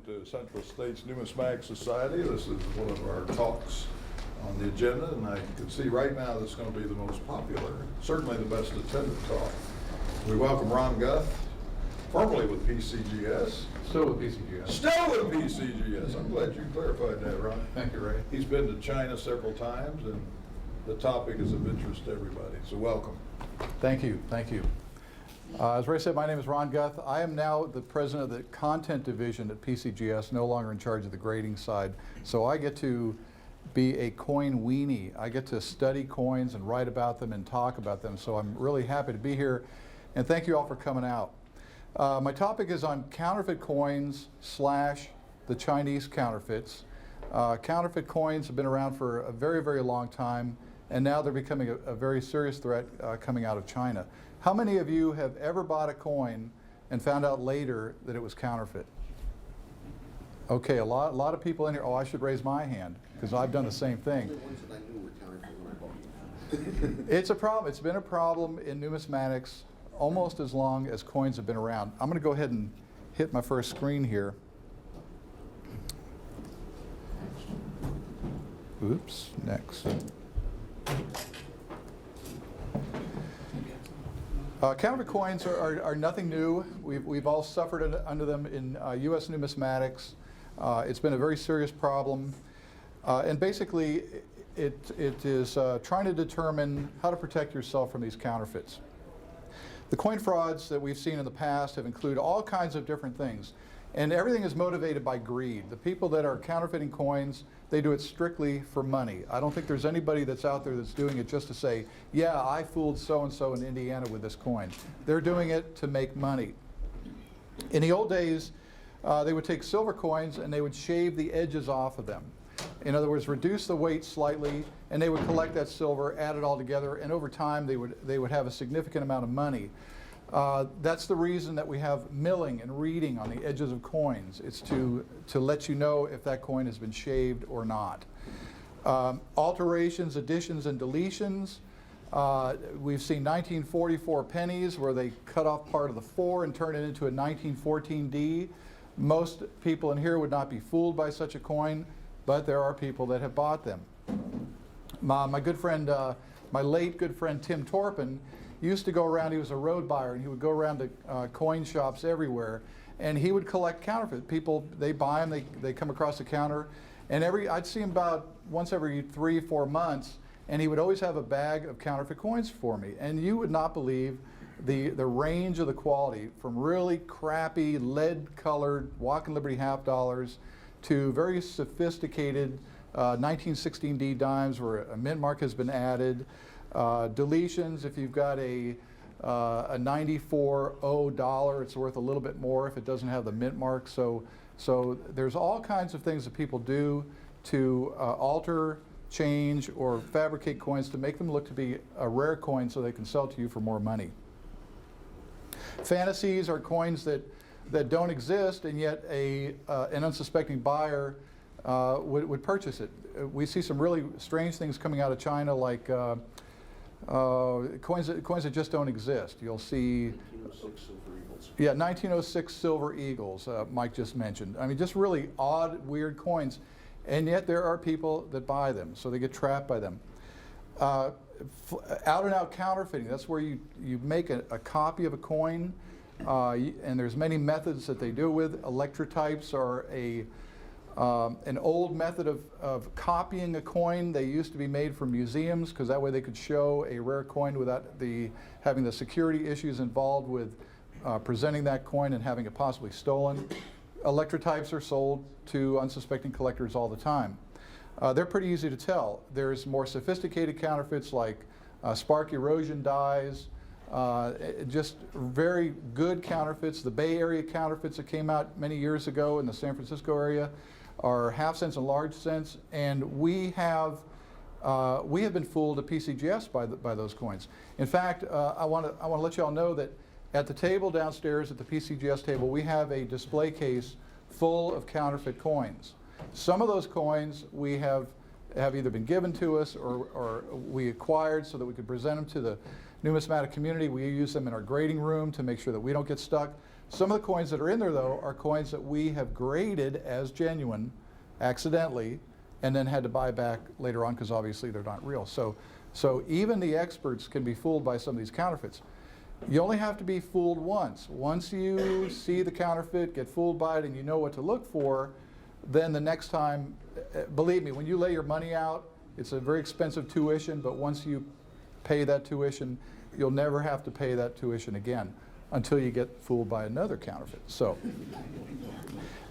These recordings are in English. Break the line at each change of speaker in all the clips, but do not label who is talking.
to Central States Numismatic Society. This is one of our talks on the agenda, and I can see right now this is going to be the most popular, certainly the best attended talk. We welcome Ron Guth, formerly with PCGS.
Still with PCGS.
Still with PCGS. I'm glad you clarified that, Ron.
Thank you, Ray.
He's been to China several times, and the topic is of interest to everybody. So welcome.
Thank you. Thank you. As Ray said, my name is Ron Guth. I am now the president of the content division at PCGS, no longer in charge of the grading side. So I get to be a coin weenie. I get to study coins and write about them and talk about them. So I'm really happy to be here. And thank you all for coming out. My topic is on counterfeit coins / the Chinese counterfeits. Counterfeit coins have been around for a very, very long time, and now they're becoming a very serious threat coming out of China. How many of you have ever bought a coin and found out later that it was counterfeit? Okay, a lot of people in here. Oh, I should raise my hand because I've done the same thing.
The ones that I knew were counterfeit when I bought them.
It's a problem. It's been a problem in numismatics almost as long as coins have been around. I'm going to go ahead and hit my first screen here. Oops, next. Counterfeit coins are nothing new. We've all suffered under them in U.S. numismatics. It's been a very serious problem. And basically, it is trying to determine how to protect yourself from these counterfeits. The coin frauds that we've seen in the past have included all kinds of different things. And everything is motivated by greed. The people that are counterfeiting coins, they do it strictly for money. I don't think there's anybody that's out there that's doing it just to say, yeah, I fooled so-and-so in Indiana with this coin. They're doing it to make money. In the old days, they would take silver coins and they would shave the edges off of them. In other words, reduce the weight slightly, and they would collect that silver, add it all together, and over time they would have a significant amount of money. That's the reason that we have milling and reading on the edges of coins. It's to let you know if that coin has been shaved or not. Alterations, additions, and deletions. We've seen 1944 pennies where they cut off part of the 4 and turn it into a 1914 D. Most people in here would not be fooled by such a coin, but there are people that have bought them. My good friend, my late good friend Tim Torpin, used to go around. He was a road buyer, and he would go around to coin shops everywhere, and he would collect counterfeit. People, they buy them, they come across the counter, and I'd see him about once every 3-4 months, and he would always have a bag of counterfeit coins for me. And you would not believe the range of the quality, from really crappy lead-colored Walking Liberty half dollars to very sophisticated 1916 D dimes where a mint mark has been added. Deletions, if you've got a 94 O dollar, it's worth a little bit more if it doesn't have the mint mark. So there's all kinds of things that people do to alter, change, or fabricate coins to make them look to be a rare coin so they can sell to you for more money. Fantasies are coins that don't exist, and yet an unsuspecting buyer would purchase it. We see some really strange things coming out of China, like coins that just don't exist. You'll see
1906 silver eagles.
Yeah, 1906 silver eagles, Mike just mentioned. I mean, just really odd, weird coins, and yet there are people that buy them, so they get trapped by them. Out and out counterfeiting, that's where you make a copy of a coin, and there's many methods that they do with. Electrotypes are an old method of copying a coin. They used to be made for museums because that way they could show a rare coin without having the security issues involved with presenting that coin and having it possibly stolen. Electrotypes are sold to unsuspecting collectors all the time. They're pretty easy to tell. There's more sophisticated counterfeits like spark erosion dyes, just very good counterfeits. The Bay Area counterfeits that came out many years ago in the San Francisco area are half cents and large cents, and we have been fooled at PCGS by those coins. In fact, I want to let you all know that at the table downstairs at the PCGS table, we have a display case full of counterfeit coins. Some of those coins we have either been given to us or we acquired so that we could present them to the numismatic community. We use them in our grading room to make sure that we don't get stuck. Some of the coins that are in there, though, are coins that we have graded as genuine accidentally and then had to buy back later on because obviously they're not real. So even the experts can be fooled by some of these counterfeits. You only have to be fooled once. Once you see the counterfeit, get fooled by it, and you know what to look for, then the next time, believe me, when you lay your money out, it's a very expensive tuition, but once you pay that tuition, you'll never have to pay that tuition again until you get fooled by another counterfeit. So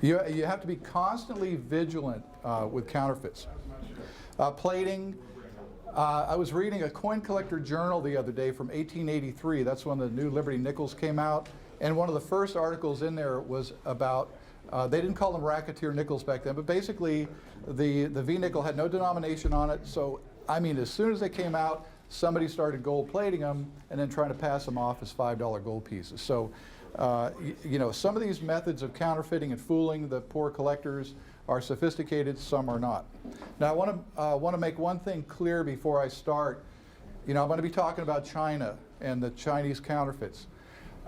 you have to be constantly vigilant with counterfeits. Plating. I was reading a coin collector journal the other day from 1883. That's when the new Liberty nickels came out. And one of the first articles in there was about, they didn't call them racketeer nickels back then, but basically the V nickel had no denomination on it. So, I mean, as soon as they came out, somebody started gold plating them and then trying to pass them off as $5 gold pieces. So, you know, some of these methods of counterfeiting and fooling the poor collectors are sophisticated, some are not. Now, I want to make one thing clear before I start. You know, I'm going to be talking about China and the Chinese counterfeits.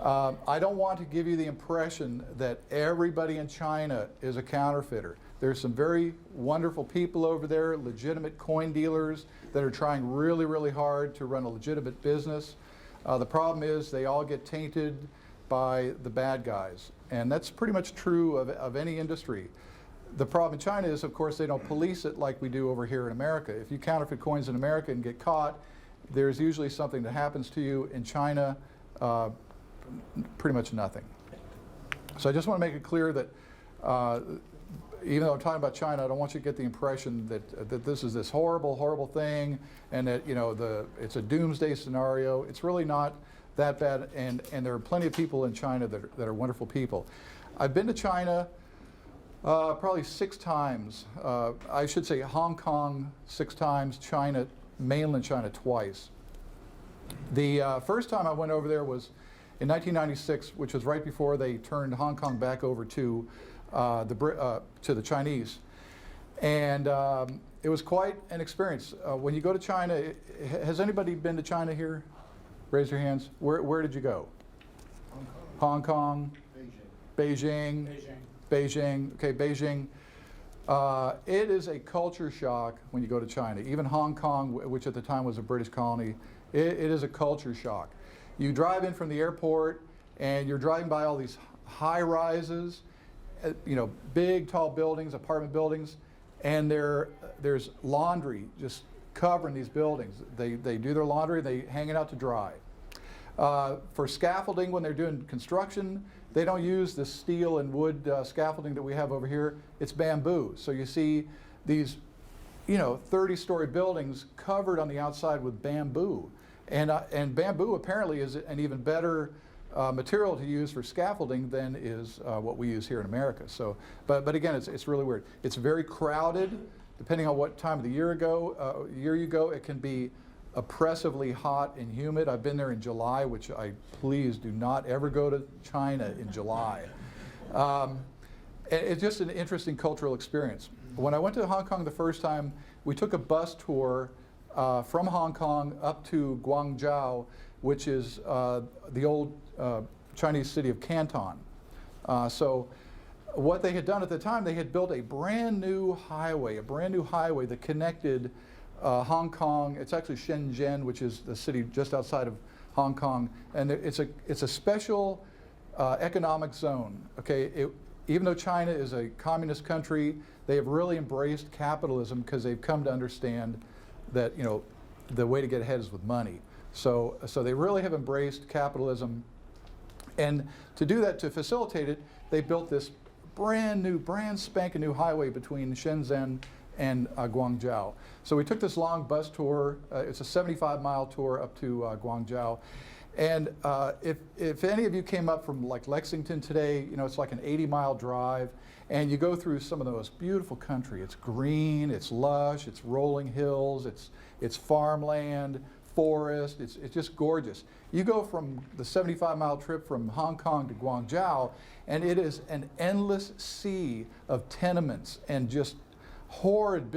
I don't want to give you the impression that everybody in China is a counterfeiter. There's some very wonderful people over there, legitimate coin dealers that are trying really, really hard to run a legitimate business. The problem is they all get tainted by the bad guys. And that's pretty much true of any industry. The problem in China is, of course, they don't police it like we do over here in America. If you counterfeit coins in America and get caught, there's usually something that happens to you. In China, pretty much nothing. So I just want to make it clear that even though I'm talking about China, I don't want you to get the impression that this is this horrible, horrible thing and that, you know, it's a doomsday scenario. It's really not that bad, and there are plenty of people in China that are wonderful people. I've been to China probably 6 times. I should say Hong Kong 6 times, China, mainland China twice. The first time I went over there was in 1996, which was right before they turned Hong Kong back over to the Chinese. And it was quite an experience. When you go to China, has anybody been to China here? Raise your hands. Where did you go? Hong Kong. Beijing. Beijing. Okay, Beijing. It is a culture shock when you go to China. Even Hong Kong, which at the time was a British colony, it is a culture shock. You drive in from the airport and you're driving by all these high rises, you know, big tall buildings, apartment buildings, and there's laundry just covering these buildings. They do their laundry, they hang it out to dry. For scaffolding, when they're doing construction, they don't use the steel and wood scaffolding that we have over here. It's bamboo. So you see these, you know, 30-story buildings covered on the outside with bamboo. And bamboo apparently is an even better material to use for scaffolding than is what we use here in America. So, but again, it's really weird. It's very crowded. Depending on what time of the year you go, it can be oppressively hot and humid. I've been there in July, which please do not ever go to China in July. It's just an interesting cultural experience. When I went to Hong Kong the first time, we took a bus tour from Hong Kong up to Guangzhou, which is the old Chinese city of Canton. So what they had done at the time, they had built a brand new highway that connected Hong Kong. It's actually Shenzhen, which is the city just outside of Hong Kong, and it's a special economic zone. Okay, even though China is a communist country, they have really embraced capitalism because they've come to understand that, you know, the way to get ahead is with money. So they really have embraced capitalism, and to do that, to facilitate it, they built this brand spanking new highway between Shenzhen and Guangzhou. So we took this long bus tour. It's a 75-mile tour up to Guangzhou. And if any of you came up from like Lexington today, you know, it's like an 80-mile drive, and you go through some of the most beautiful country. It's green, it's lush, it's rolling hills, it's farmland, forest, it's just gorgeous. You go from the 75-mile trip from Hong Kong to Guangzhou, and it is an endless sea of tenements and just horrid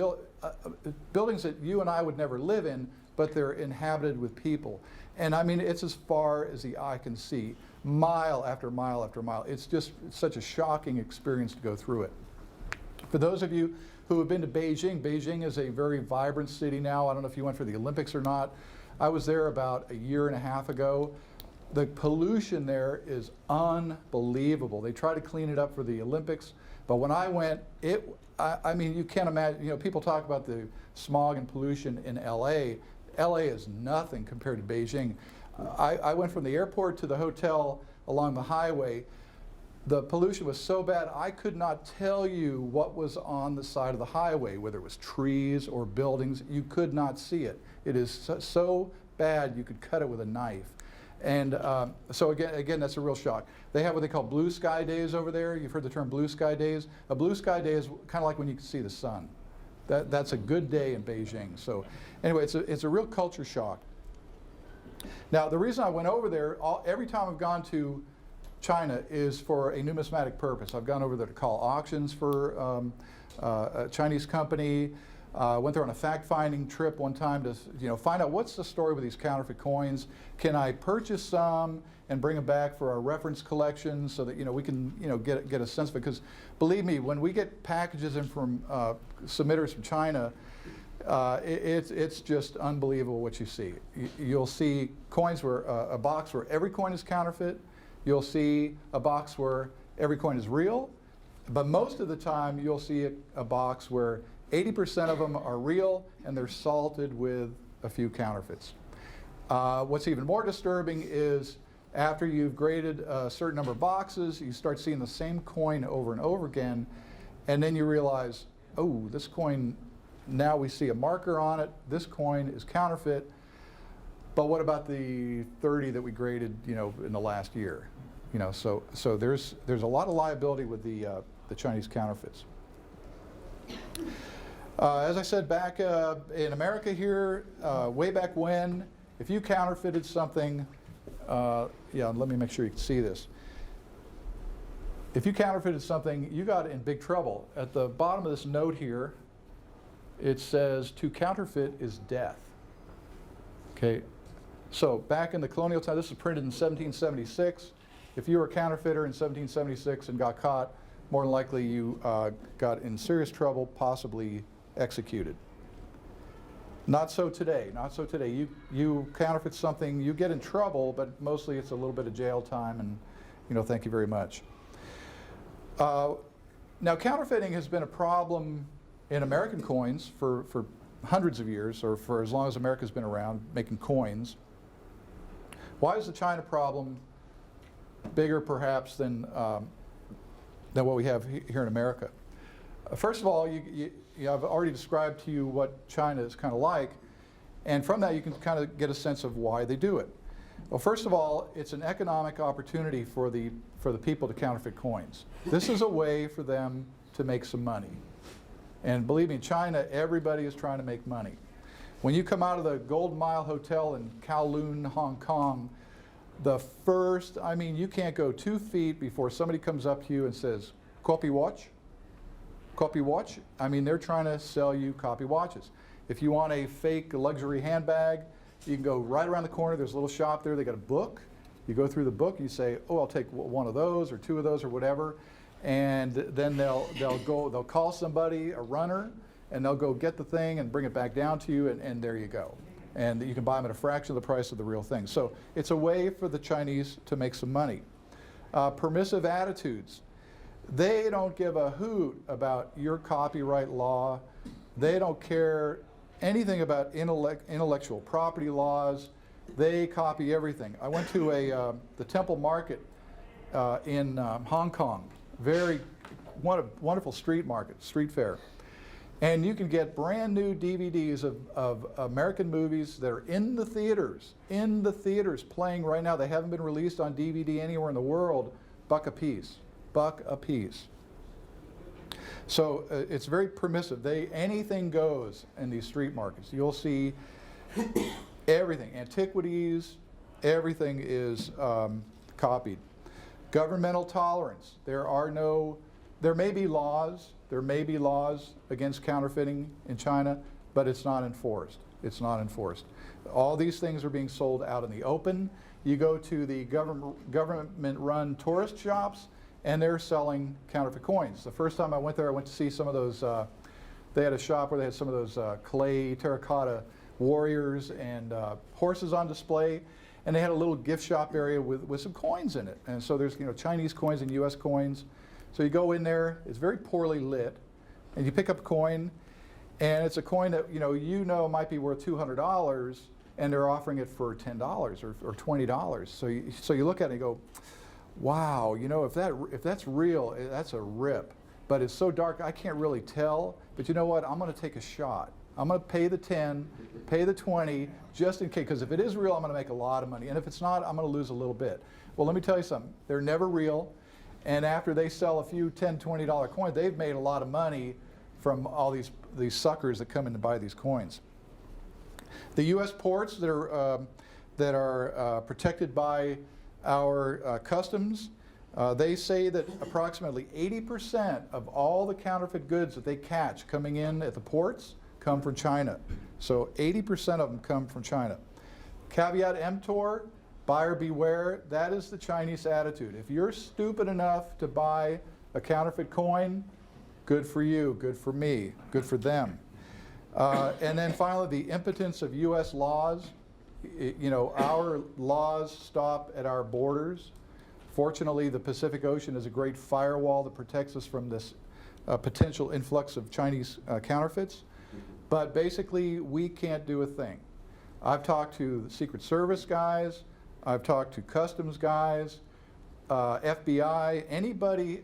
buildings that you and I would never live in, but they're inhabited with people. And I mean, it's as far as the eye can see. mile after mile after mile. It's just such a shocking experience to go through it. For those of you who have been to Beijing, Beijing is a very vibrant city now. I don't know if you went for the Olympics or not. I was there about a year and a half ago. The pollution there is unbelievable. They try to clean it up for the Olympics, but when I went, I mean, you can't imagine, you know, people talk about the smog and pollution in LA. LA is nothing compared to Beijing. I went from the airport to the hotel along the highway. The pollution was so bad, I could not tell you what was on the side of the highway, whether it was trees or buildings. You could not see it. It is so bad you could cut it with a knife. And so again, that's a real shock. They have what they call blue sky days over there. You've heard the term blue sky days. A blue sky day is kind of like when you can see the sun. That's a good day in Beijing. So anyway, it's a real culture shock. Now, the reason I went over there, every time I've gone to China is for a numismatic purpose. I've gone over there to call auctions for a Chinese company. Went there on a fact-finding trip one time to find out what's the story with these counterfeit coins. Can I purchase some and bring them back for our reference collection so that we can get a sense of it? Because believe me, when we get packages in from submitters from China, it's just unbelievable what you see. You'll see coins where a box where every coin is counterfeit. You'll see a box where every coin is real, but most of the time you'll see a box where 80% of them are real and they're salted with a few counterfeits. What's even more disturbing is after you've graded a certain number of boxes, you start seeing the same coin over and over again, and then you realize, oh, this coin, now we see a marker on it, this coin is counterfeit, but what about the 30 that we graded in the last year? So there's a lot of liability with the Chinese counterfeits. As I said, back in America here, way back when, if you counterfeited something, let me make sure you can see this. If you counterfeited something, you got in big trouble. At the bottom of this note here, it says, to counterfeit is death. Okay, so back in the colonial time, this was printed in 1776. If you were a counterfeiter in 1776 and got caught, more than likely you got in serious trouble, possibly executed. Not so today. Not so today. You counterfeit something, you get in trouble, but mostly it's a little bit of jail time, and thank you very much. Now, counterfeiting has been a problem in American coins for hundreds of years, or for as long as America's been around making coins. Why is the China problem bigger, perhaps, than what we have here in America? First of all, I've already described to you what China is kind of like, and from that you can kind of get a sense of why they do it. Well, first of all, it's an economic opportunity for the people to counterfeit coins. This is a way for them to make some money. And believe me, in China, everybody is trying to make money. When you come out of the Golden Mile Hotel in Kowloon, Hong Kong, you can't go 2 feet before somebody comes up to you and says, "Copy watch? Copy watch?" They're trying to sell you copy watches. If you want a fake luxury handbag, you can go right around the corner. There's a little shop there. They got a book. You go through the book. You say, "Oh, I'll take one of those or 2 of those or whatever," and then they'll call somebody, a runner, and they'll go get the thing and bring it back down to you, and there you go. And you can buy them at a fraction of the price of the real thing. So it's a way for the Chinese to make some money. Permissive attitudes. They don't give a hoot about your copyright law. They don't care anything about intellectual property laws. They copy everything. I went to the Temple Market in Hong Kong. Wonderful street market, street fair. And you can get brand new DVDs of American movies that are in the theaters playing right now. They haven't been released on DVD anywhere in the world. $1 a piece. $1 a piece. So it's very permissive. Anything goes in these street markets. You'll see everything. Antiquities, everything is copied. Governmental tolerance. There may be laws against counterfeiting in China, but it's not enforced. It's not enforced. All these things are being sold out in the open. You go to the government-run tourist shops, and they're selling counterfeit coins. The first time I went there, I went to see some of those, they had a shop where they had some of those clay terracotta warriors and horses on display, and they had a little gift shop area with some coins in it. And so there's, you know, Chinese coins and US coins. So you go in there, it's very poorly lit, and you pick up a coin, and it's a coin that you know might be worth $200, and they're offering it for $10 or $20. So you look at it and you go, wow, you know, if that's real, that's a rip. But it's so dark I can't really tell. But you know what? I'm going to take a shot. I'm going to pay the 10, pay the 20, just in case. Because if it is real, I'm going to make a lot of money. And if it's not, I'm going to lose a little bit. Well, let me tell you something. They're never real. And after they sell a few $10, $20 coins, they've made a lot of money from all these suckers that come in to buy these coins. The U.S. ports that are protected by our customs, they say that approximately 80% of all the counterfeit goods that they catch coming in at the ports come from China. So 80% of them come from China. Caveat emptor, buyer beware. That is the Chinese attitude. If you're stupid enough to buy a counterfeit coin, good for you, good for me, good for them. And then finally, the impotence of U.S. laws. You know, our laws stop at our borders. Fortunately, the Pacific Ocean is a great firewall that protects us from this potential influx of Chinese counterfeits. But basically, we can't do a thing. I've talked to the Secret Service guys. I've talked to customs guys, FBI, anybody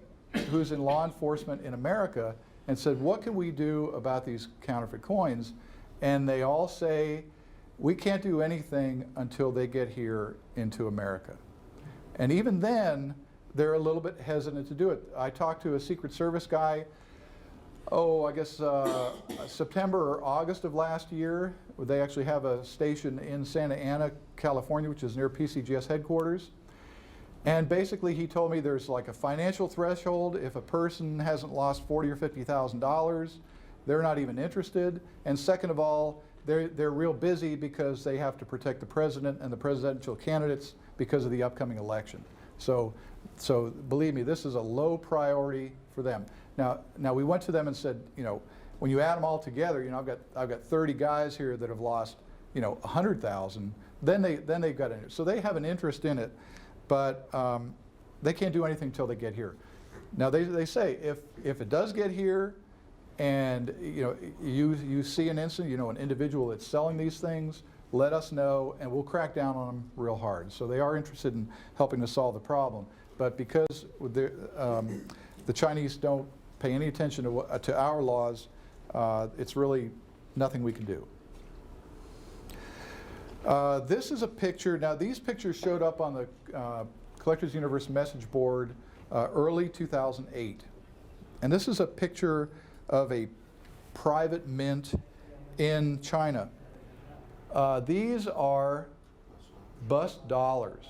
who's in law enforcement in America, and said, what can we do about these counterfeit coins? And they all say, we can't do anything until they get here into America. And even then, they're a little bit hesitant to do it. I talked to a Secret Service guy, I guess September or August of last year. They actually have a station in Santa Ana, California, which is near PCGS headquarters. And basically he told me there's like a financial threshold. If a person hasn't lost $40,000 or $50,000, they're not even interested. And second of all, they're real busy because they have to protect the president and the presidential candidates because of the upcoming election. So believe me, this is a low priority for them. Now we went to them and said, you know, when you add them all together, you know, I've got 30 guys here that have lost, you know, 100,000. Then they've got it. So they have an interest in it, but they can't do anything until they get here. Now they say if it does get here, and you know you see an incident, you know, an individual that's selling these things, let us know, and we'll crack down on them real hard. So they are interested in helping to solve the problem, but because the Chinese don't pay any attention to our laws, it's really nothing we can do. This is a picture. Now these pictures showed up on the Collectors Universe message board early 2008, and this is a picture of a private mint in China. These are bust dollars.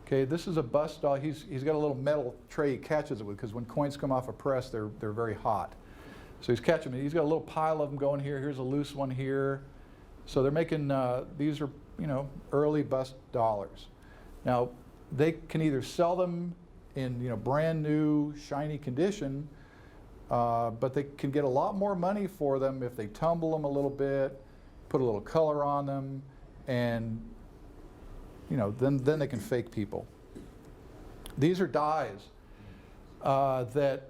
Okay, this is a bust dollar. He's got a little metal tray he catches it with, because when coins come off a press, they're very hot. So he's catching them. He's got a little pile of them going here. Here's a loose one here. So they're making these are, you know, early bust dollars. Now they can either sell them in, you know, brand new shiny condition, but they can get a lot more money for them if they tumble them a little bit, put a little color on them, and you know, then they can fake people. These are dies that,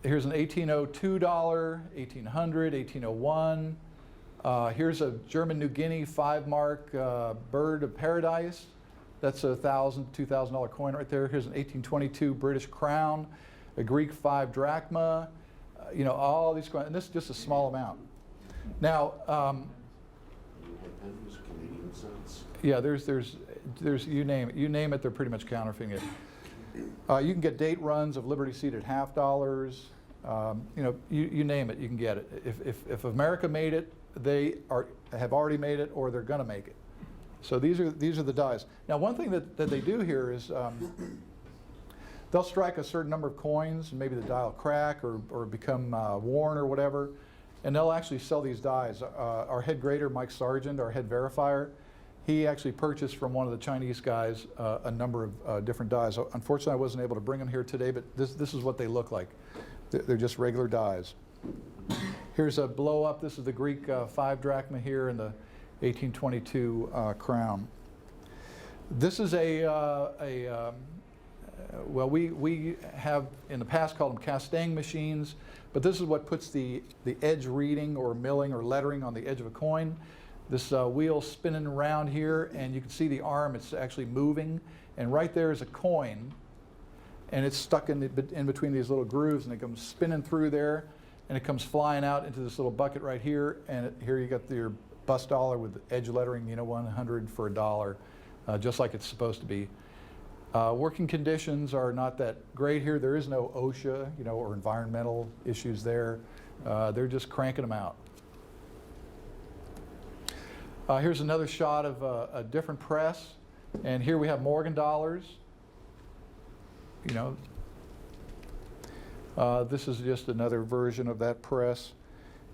here's an $1802, $1800, $1801. Here's a German New Guinea 5-mark bird of paradise. That's a $1,000, $2,000 coin right there. Here's an 1822 British crown, a Greek 5 drachma. You know, all these coins, and this is just a small amount. Now,
Canadian cents.
yeah, there's you name it, they're pretty much counterfeiting it. You can get date runs of Liberty Seed at $50. You know, you name it, you can get it. If America made it, they have already made it, or they're going to make it. So these are the dies. Now, one thing that they do here is they'll strike a certain number of coins, and maybe the die will crack or become worn or whatever, and they'll actually sell these dies. Our head grader, Mike Sargent, our head verifier, he actually purchased from one of the Chinese guys a number of different dies. Unfortunately, I wasn't able to bring them here today, but this is what they look like. They're just regular dies. Here's a blow up. This is the Greek 5 drachma here in the 1822 crown. This is well, we have in the past called them Castaigne machines, but this is what puts the edge reading or milling or lettering on the edge of a coin. This wheel spinning around here, and you can see the arm, it's actually moving, and right there is a coin, and it's stuck in between these little grooves, and it comes spinning through there, and it comes flying out into this little bucket right here, and here you got your bus dollar with edge lettering, you know, 100 for $1, just like it's supposed to be. Working conditions are not that great here. There is no OSHA, you know, or environmental issues there. They're just cranking them out. Here's another shot of a different press, and here we have Morgan dollars. You know, this is just another version of that press.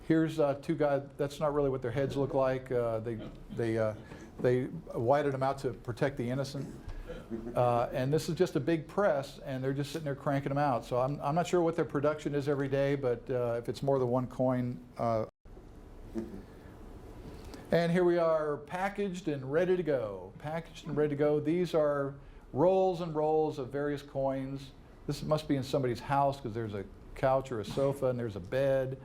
Here's two guys. That's not really what their heads look like. They whited them out to protect the innocent. And this is just a big press, and they're just sitting there cranking them out. So I'm not sure what their production is every day, but if it's more than one coin. And here we are, packaged and ready to go. Packaged and ready to go. These are rolls and rolls of various coins. This must be in somebody's house because there's a couch or a sofa, and there's a bed,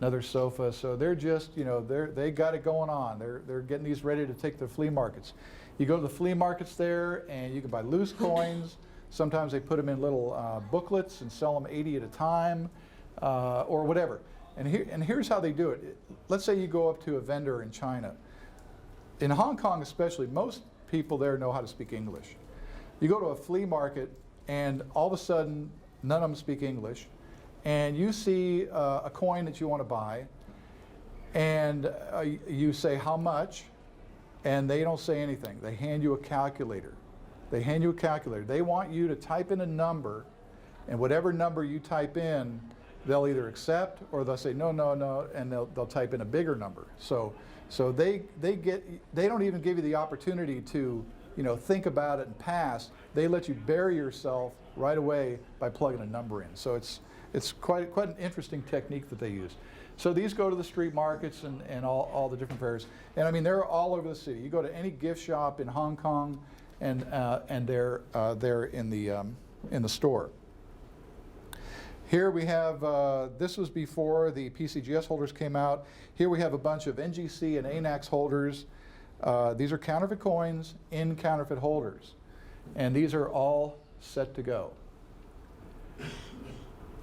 another sofa. So they're just, you know, they got it going on. They're getting these ready to take to the flea markets. You go to the flea markets there, and you can buy loose coins. Sometimes they put them in little booklets and sell them 80 at a time, or whatever. And here's how they do it. Let's say you go up to a vendor in China. In Hong Kong especially, most people there know how to speak English. You go to a flea market, and all of a sudden, none of them speak English. And you see a coin that you want to buy, and you say, how much? And they don't say anything. They hand you a calculator. They hand you a calculator. They want you to type in a number, and whatever number you type in, they'll either accept or they'll say no, no, no, and they'll type in a bigger number. So they don't even give you the opportunity to, you know, think about it and pass. They let you bury yourself right away by plugging a number in. So it's quite an interesting technique that they use. So these go to the street markets and all the different fairs. And I mean, they're all over the city. You go to any gift shop in Hong Kong, and they're in the store. Here we have, this was before the PCGS holders came out. Here we have a bunch of NGC and ANAX holders. These are counterfeit coins in counterfeit holders. And these are all set to go.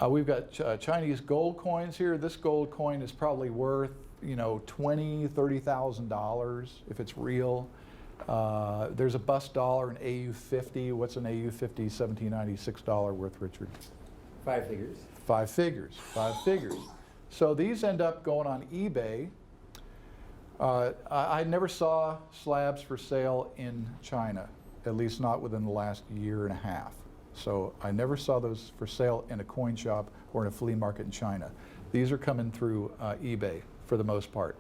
We've got Chinese gold coins here. This gold coin is probably worth, you know, $20,000, $30,000 if it's real. There's a bus dollar, an AU50. What's an AU50? $1,796 worth, Richard?
5 figures.
5 figures. 5 figures. So these end up going on eBay. I never saw slabs for sale in China, at least not within the last year and a half. So I never saw those for sale in a coin shop or in a flea market in China. These are coming through eBay for the most part.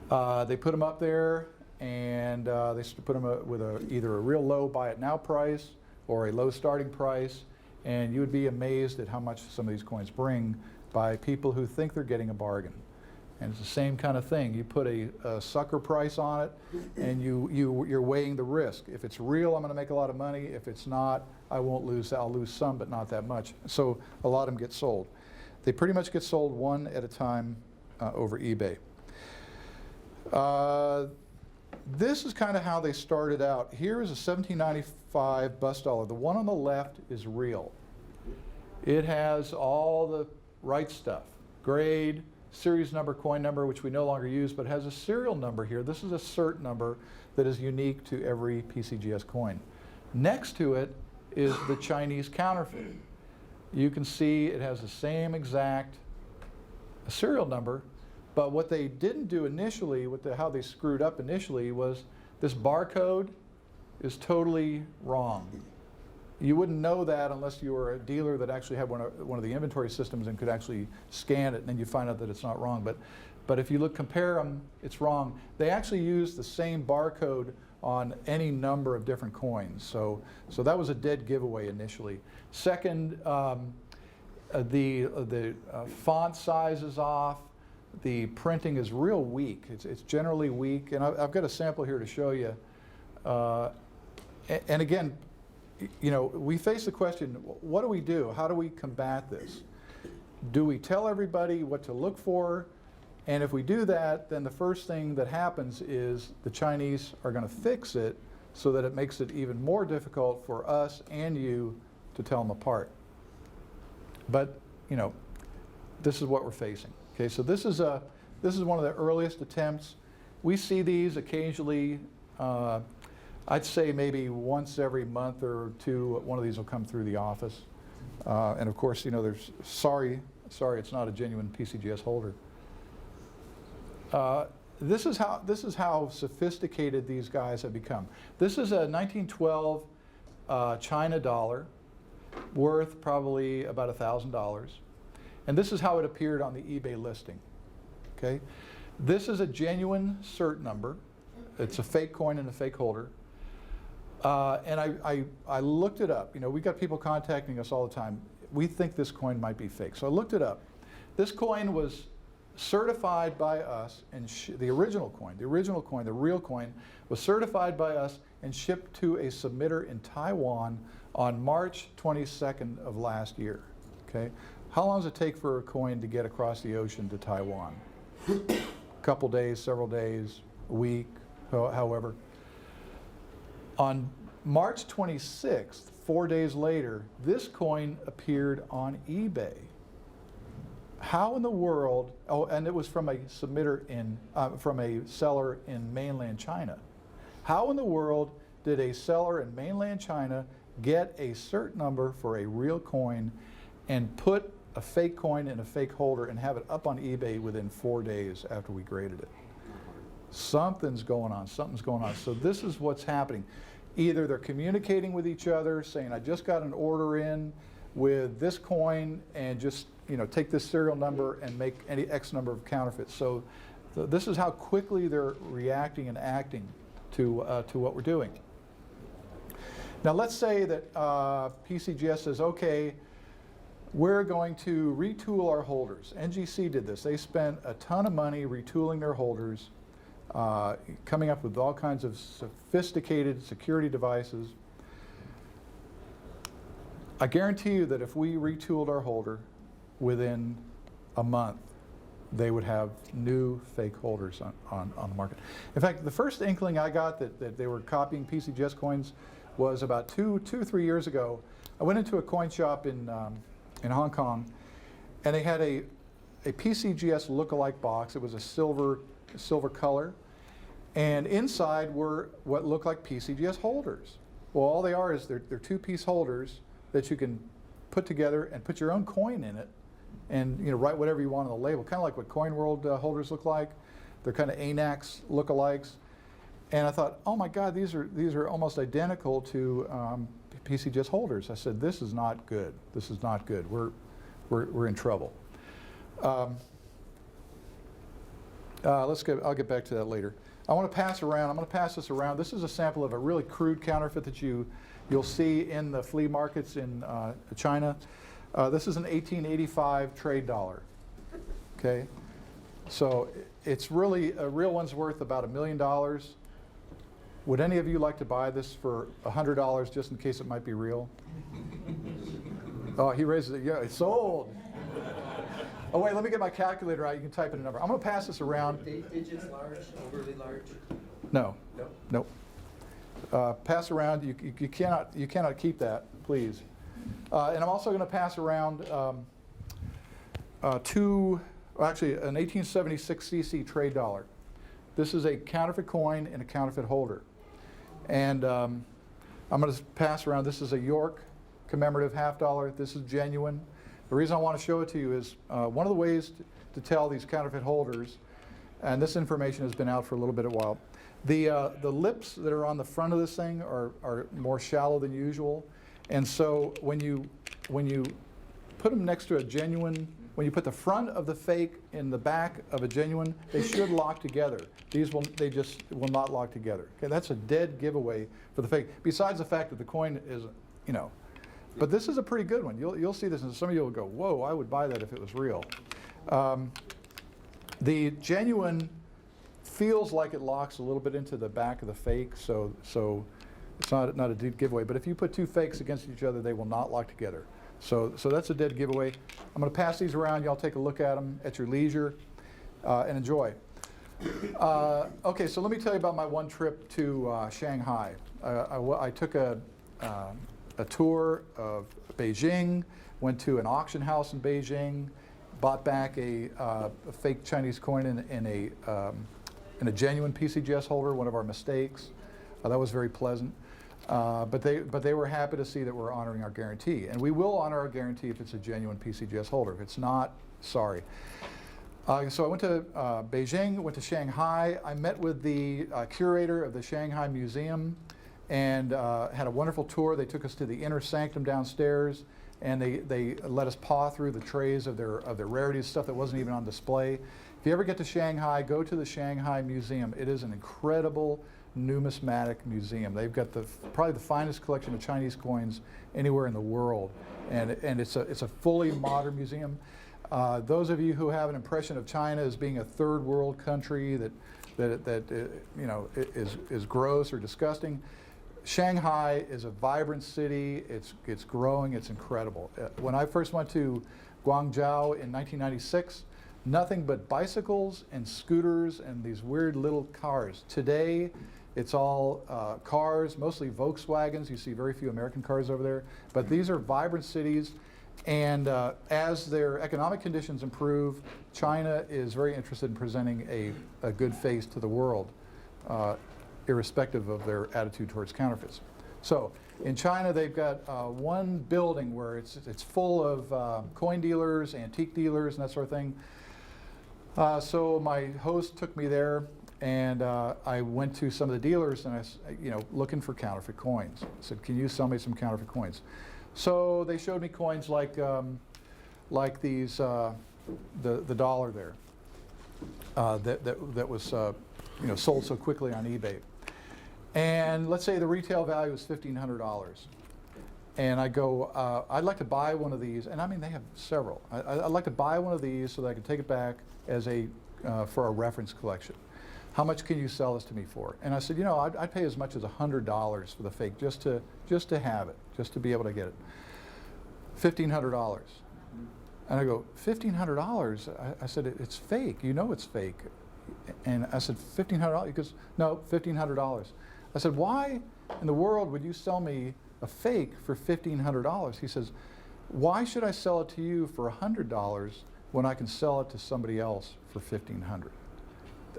They put them up there, and they put them with either a real low buy it now price or a low starting price, and you would be amazed at how much some of these coins bring by people who think they're getting a bargain. And it's the same kind of thing. You put a sucker price on it, and you're weighing the risk. If it's real, I'm going to make a lot of money. If it's not, I won't lose. I'll lose some, but not that much. So a lot of them get sold. They pretty much get sold one at a time over eBay. This is kind of how they started out. Here is a 1795 bus dollar. The one on the left is real. It has all the right stuff. Grade, series number, coin number, which we no longer use, but has a serial number here. This is a cert number that is unique to every PCGS coin. Next to it is the Chinese counterfeit. You can see it has the same exact serial number, but what they didn't do initially, how they screwed up initially, was this barcode is totally wrong. You wouldn't know that unless you were a dealer that actually had one of the inventory systems and could actually scan it, and then you find out that it's not wrong. But if you compare them, it's wrong. They actually use the same barcode on any number of different coins. So that was a dead giveaway initially. Second, the font size is off. The printing is real weak. It's generally weak, and I've got a sample here to show you. And again, you know, we face the question, what do we do? How do we combat this? Do we tell everybody what to look for? And if we do that, then the first thing that happens is the Chinese are going to fix it so that it makes it even more difficult for us and you to tell them apart. But, you know, this is what we're facing. Okay, so this is one of the earliest attempts. We see these occasionally. I'd say maybe once every month or two, one of these will come through the office. And of course, you know, there's sorry, it's not a genuine PCGS holder. This is how sophisticated these guys have become. This is a 1912 China dollar, worth probably about $1,000. And this is how it appeared on the eBay listing. Okay, this is a genuine cert number. It's a fake coin and a fake holder. And I looked it up. You know, we got people contacting us all the time. We think this coin might be fake. So I looked it up. This coin was certified by us, and the original coin, the real coin, was certified by us and shipped to a submitter in Taiwan on March 22nd of last year. Okay, how long does it take for a coin to get across the ocean to Taiwan? A couple days, several days, a week, however. On March 26th, 4 days later, this coin appeared on eBay. How in the world, oh, and it was from a submitter from a seller in mainland China. How in the world did a seller in mainland China get a cert number for a real coin and put a fake coin in a fake holder and have it up on eBay within 4 days after we graded it? Something's going on, So this is what's happening. Either they're communicating with each other, saying, I just got an order in with this coin, and just, you know, take this serial number and make any X number of counterfeits. So this is how quickly they're reacting and acting to what we're doing. Now let's say that PCGS says, okay, we're going to retool our holders. NGC did this. They spent a ton of money retooling their holders, coming up with all kinds of sophisticated security devices. I guarantee you that if we retooled our holder within a month, they would have new fake holders on the market. In fact, the first inkling I got that they were copying PCGS coins was about two or 3 years ago. I went into a coin shop in Hong Kong, and they had a PCGS look-alike box. It was a silver color, and inside were what looked like PCGS holders. Well, all they are is they're two-piece holders that you can put together and put your own coin in it, and, you know, write whatever you want on the label, kind of like what Coin World holders look like. They're kind of ANACs look-alikes, and I thought, oh my God, these are almost identical to PCGS holders. I said, this is not good. This is not good. We're in trouble. I'll get back to that later. I'm going to pass this around. This is a sample of a really crude counterfeit that you'll see in the flea markets in China. This is an 1885 trade dollar. Okay, so it's really, a real one's worth about $1 million. Would any of you like to buy this for $100 just in case it might be real? Oh, he raises it. Yeah, it's sold. Oh wait, let me get my calculator out. You can type in a number. I'm going to pass this around.
Digits large, overly large?
No.
No.
Nope. Pass around. You cannot keep that, please. And I'm also going to pass around actually an 1876 CC trade dollar. This is a counterfeit coin and a counterfeit holder. And I'm going to pass around. This is a York commemorative half dollar. This is genuine. The reason I want to show it to you is one of the ways to tell these counterfeit holders, and this information has been out for a little bit of a while. The lips that are on the front of this thing are more shallow than usual, And so when you put them next to a genuine, when you put the front of the fake in the back of a genuine, they should lock together. They just will not lock together. Okay, that's a dead giveaway for the fake. Besides the fact that the coin is, you know, but this is a pretty good one. You'll see this, and some of you will go, "Whoa, I would buy that if it was real." The genuine feels like it locks a little bit into the back of the fake, so it's not a dead giveaway. But if you put two fakes against each other, they will not lock together. So that's a dead giveaway. I'm going to pass these around. Y'all take a look at them at your leisure and enjoy. Okay, so let me tell you about my one trip to Shanghai. I took a tour of Beijing, went to an auction house in Beijing, bought back a fake Chinese coin in a genuine PCGS holder, one of our mistakes. That was very pleasant. But they were happy to see that we're honoring our guarantee. And we will honor our guarantee if it's a genuine PCGS holder. If it's not, sorry. So I went to Beijing, went to Shanghai. I met with the curator of the Shanghai Museum and had a wonderful tour. They took us to the inner sanctum downstairs, and they let us paw through the trays of their rarities, stuff that wasn't even on display. If you ever get to Shanghai, go to the Shanghai Museum. It is an incredible numismatic museum. They've got probably the finest collection of Chinese coins anywhere in the world, and it's a fully modern museum. Those of you who have an impression of China as being a third world country that you know is gross or disgusting, Shanghai is a vibrant city. It's growing. It's incredible. When I first went to Guangzhou in 1996, nothing but bicycles and scooters and these weird little cars. Today, it's all cars, mostly Volkswagens. You see very few American cars over there. But these are vibrant cities. And as their economic conditions improve, China is very interested in presenting a good face to the world, irrespective of their attitude towards counterfeits. So in China, they've got one building where it's full of coin dealers, antique dealers, and that sort of thing. So my host took me there, and I went to some of the dealers, and looking for counterfeit coins. I said, "Can you sell me some counterfeit coins?" So they showed me coins like these, the dollar there, that was sold so quickly on eBay. And let's say the retail value is $1,500. And I go, I'd like to buy one of these, and I mean they have several. I'd like to buy one of these so that I can take it back as for a reference collection. How much can you sell this to me for? And I said, I'd pay as much as $100 for the fake just to have it, just to be able to get it. $1,500. And I go, $1,500? I said, it's fake. You know it's fake. And I said, $1,500? He goes, no, $1,500. I said, why in the world would you sell me a fake for $1,500? He says, why should I sell it to you for $100 when I can sell it to somebody else for $1,500?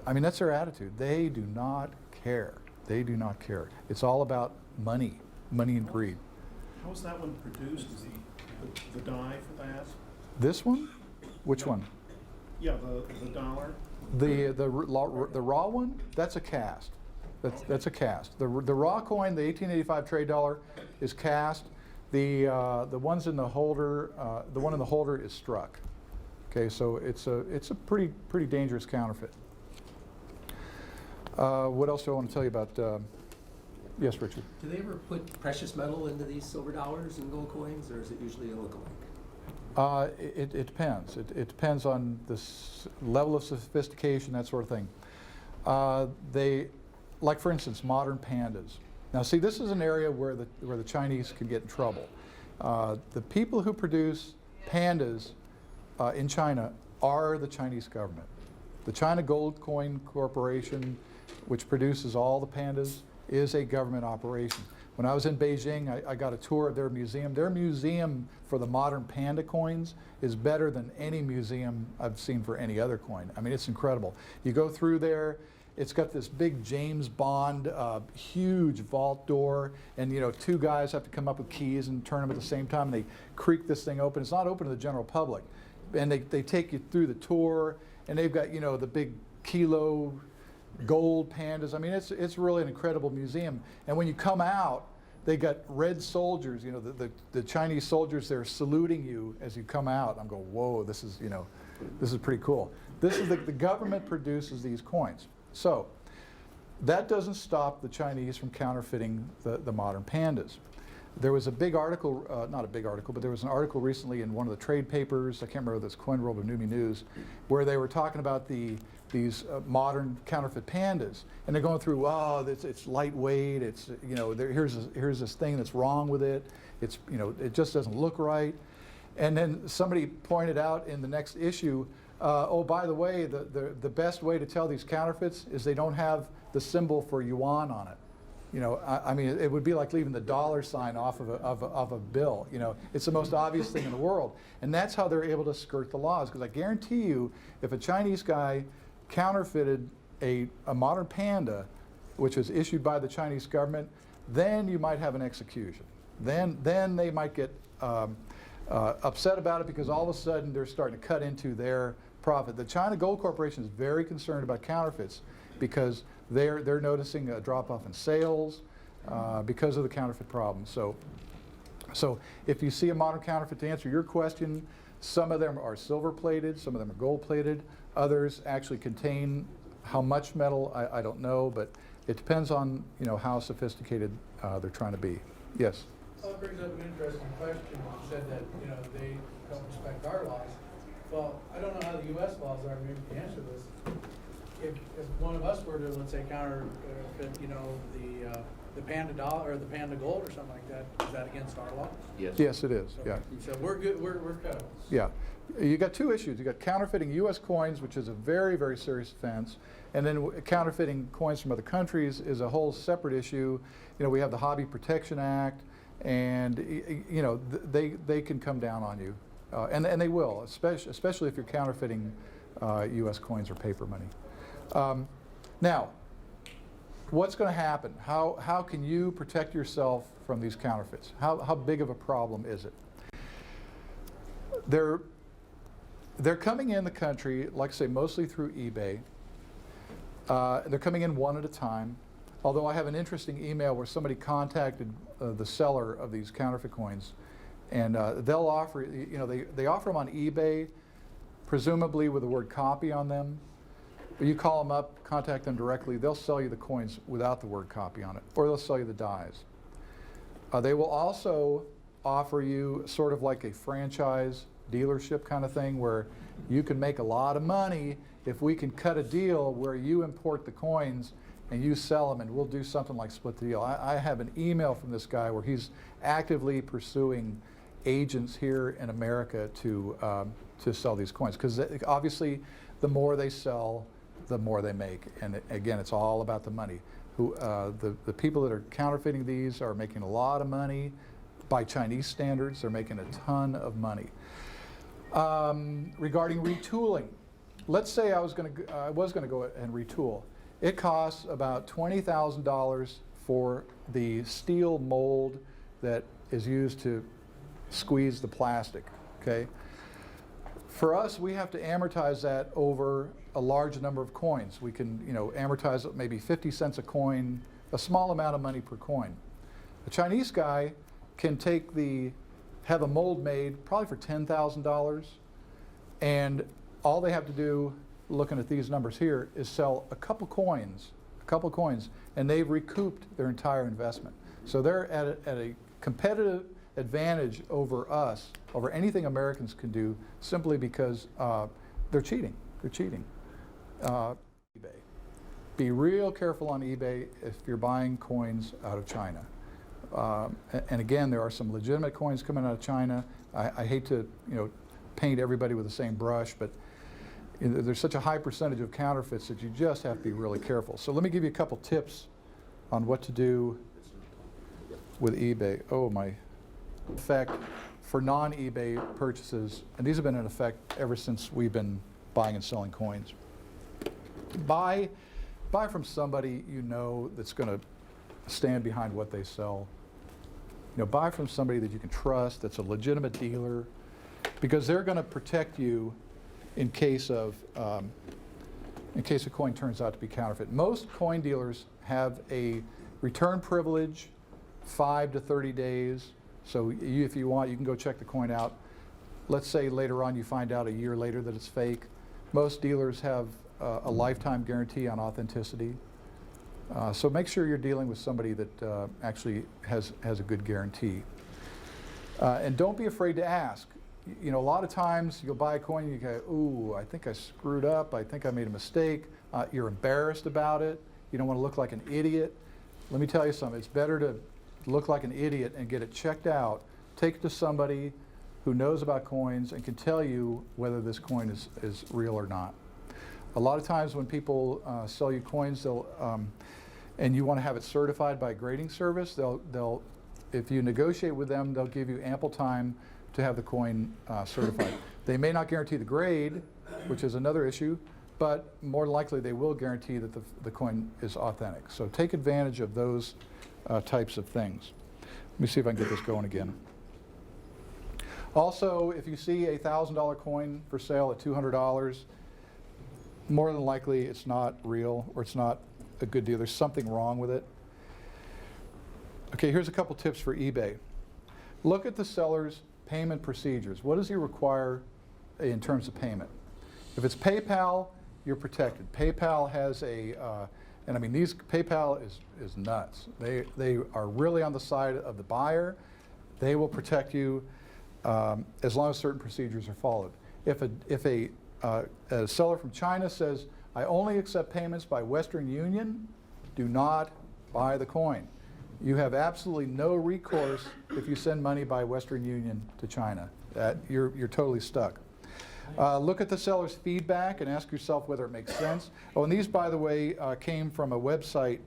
I mean, that's their attitude. They do not care. They do not care. It's all about money and greed.
How was that one produced? Is the die for that?
This one? Which one?
Yeah, the dollar.
The raw one? That's a cast. That's a cast. The raw coin, the 1885 trade dollar, is cast. The ones in the holder, the one in the holder is struck. Okay, so it's a pretty dangerous counterfeit. What else do I want to tell you about? Yes, Richard.
Do they ever put precious metal into these silver dollars and gold coins, or is it usually a lookalike?
It depends. It depends on the level of sophistication, that sort of thing. Like for instance, modern pandas. Now, see, this is an area where the Chinese can get in trouble. The people who produce pandas in China are the Chinese government. The China Gold Coin Corporation, which produces all the pandas, is a government operation. When I was in Beijing, I got a tour of their museum. Their museum for the modern panda coins is better than any museum I've seen for any other coin. I mean, it's incredible. You go through there, it's got this big James Bond, huge vault door, and two guys have to come up with keys and turn them at the same time, and they creak this thing open. It's not open to the general public. And they take you through the tour, and they've got, the big kilo gold pandas. I mean, it's really an incredible museum. And when you come out, they got red soldiers, you know, the Chinese soldiers, they're saluting you as you come out. I'm going, whoa, this is, you know, this is pretty cool. This is the government produces these coins. So that doesn't stop the Chinese from counterfeiting the modern pandas. There was a big article, not a big article, but there was an article recently in one of the trade papers, I can't remember if it's Coin World or Numi News, where they were talking about these modern counterfeit pandas. And they're going through, oh, it's lightweight, it's, you know, here's this thing that's wrong with it, it's, you know, it just doesn't look right. And then somebody pointed out in the next issue, oh, by the way, the best way to tell these counterfeits is they don't have the symbol for yuan on it. You know, I mean, it would be like leaving the dollar sign off of a bill. You know, it's the most obvious thing in the world. And that's how they're able to skirt the laws. Because I guarantee you, if a Chinese guy counterfeited a modern panda, which was issued by the Chinese government, then you might have an execution. Then they might get upset about it because all of a sudden they're starting to cut into their profit. The China Gold Corporation is very concerned about counterfeits because they're noticing a drop-off in sales because of the counterfeit problem. So if you see a modern counterfeit, to answer your question, some of them are silver-plated, some of them are gold-plated, others actually contain how much metal, I don't know, but it depends on, you know, how sophisticated they're trying to be. Yes?
Well, it brings up an interesting question. You said that, you know, they don't respect our laws. Well, I don't know how the U.S. laws are. Maybe you can answer this. If one of us were to, let's say, counterfeit, you know, the panda dollar or the panda gold or something like that, is that against our law?
Yes.
Yes, it is.
Okay.
Yeah.
So we're good. We're cut.
Yeah. You got two issues. You got counterfeiting U.S. coins, which is a very, very serious offense, and then counterfeiting coins from other countries is a whole separate issue. You know, we have the Hobby Protection Act, and you know they can come down on you, and they will, especially if you're counterfeiting U.S. coins or paper money. Now, what's going to happen? How can you protect yourself from these counterfeits? How big of a problem is it? They're coming in the country, like I say, mostly through eBay. They're coming in one at a time. Although I have an interesting email where somebody contacted the seller of these counterfeit coins, and they'll offer, you know, they offer them on eBay, presumably with the word copy on them. But you call them up, contact them directly, they'll sell you the coins without the word copy on it, or they'll sell you the dies. They will also offer you sort of like a franchise dealership kind of thing where you can make a lot of money if we can cut a deal where you import the coins and you sell them, and we'll do something like split the deal. I have an email from this guy where he's actively pursuing agents here in America to sell these coins, because obviously the more they sell, the more they make. And again, it's all about the money. The people that are counterfeiting these are making a lot of money. By Chinese standards, they're making a ton of money. Regarding retooling, let's say I was going to go and retool. It costs about $20,000 for the steel mold that is used to squeeze the plastic. Okay. For us, we have to amortize that over a large number of coins. We can, you know, amortize it maybe 50 cents a coin, a small amount of money per coin. A Chinese guy can have a mold made probably for $10,000, and all they have to do, looking at these numbers here, is sell a couple coins, and they've recouped their entire investment. So they're at a competitive advantage over us, over anything Americans can do, simply because they're cheating. They're cheating. eBay. Be real careful on eBay if you're buying coins out of China. And again, there are some legitimate coins coming out of China. I hate to, you know, paint everybody with the same brush, but there's such a high percentage of counterfeits that you just have to be really careful. So let me give you a couple tips on what to do with eBay. Oh, my. In fact, for non-eBay purchases, and these have been in effect ever since we've been buying and selling coins. Buy from somebody you know that's going to stand behind what they sell. You know, buy from somebody that you can trust, that's a legitimate dealer, because they're going to protect you in case a coin turns out to be counterfeit. Most coin dealers have a return privilege 5 to 30 days. So if you want, you can go check the coin out. Let's say later on you find out a year later that it's fake. Most dealers have a lifetime guarantee on authenticity. So make sure you're dealing with somebody that actually has a good guarantee. And don't be afraid to ask. You know, a lot of times you'll buy a coin and you go, ooh, I think I screwed up. I think I made a mistake. You're embarrassed about it. You don't want to look like an idiot. Let me tell you something. It's better to look like an idiot and get it checked out. Take it to somebody who knows about coins and can tell you whether this coin is real or not. A lot of times when people sell you coins, and you want to have it certified by a grading service, if you negotiate with them, they'll give you ample time to have the coin certified. They may not guarantee the grade, which is another issue, but more likely they will guarantee that the coin is authentic. So take advantage of those types of things. Let me see if I can get this going again. Also, if you see a $1,000 coin for sale at $200, more than likely it's not real or it's not a good deal. There's something wrong with it. Okay, here's a couple tips for eBay. Look at the seller's payment procedures. What does he require in terms of payment? If it's PayPal, you're protected. PayPal has and I mean, PayPal is nuts. They are really on the side of the buyer. They will protect you as long as certain procedures are followed. If a seller from China says, I only accept payments by Western Union, do not buy the coin. You have absolutely no recourse if you send money by Western Union to China. You're totally stuck. Look at the seller's feedback and ask yourself whether it makes sense. Oh, and these, by the way, came from a website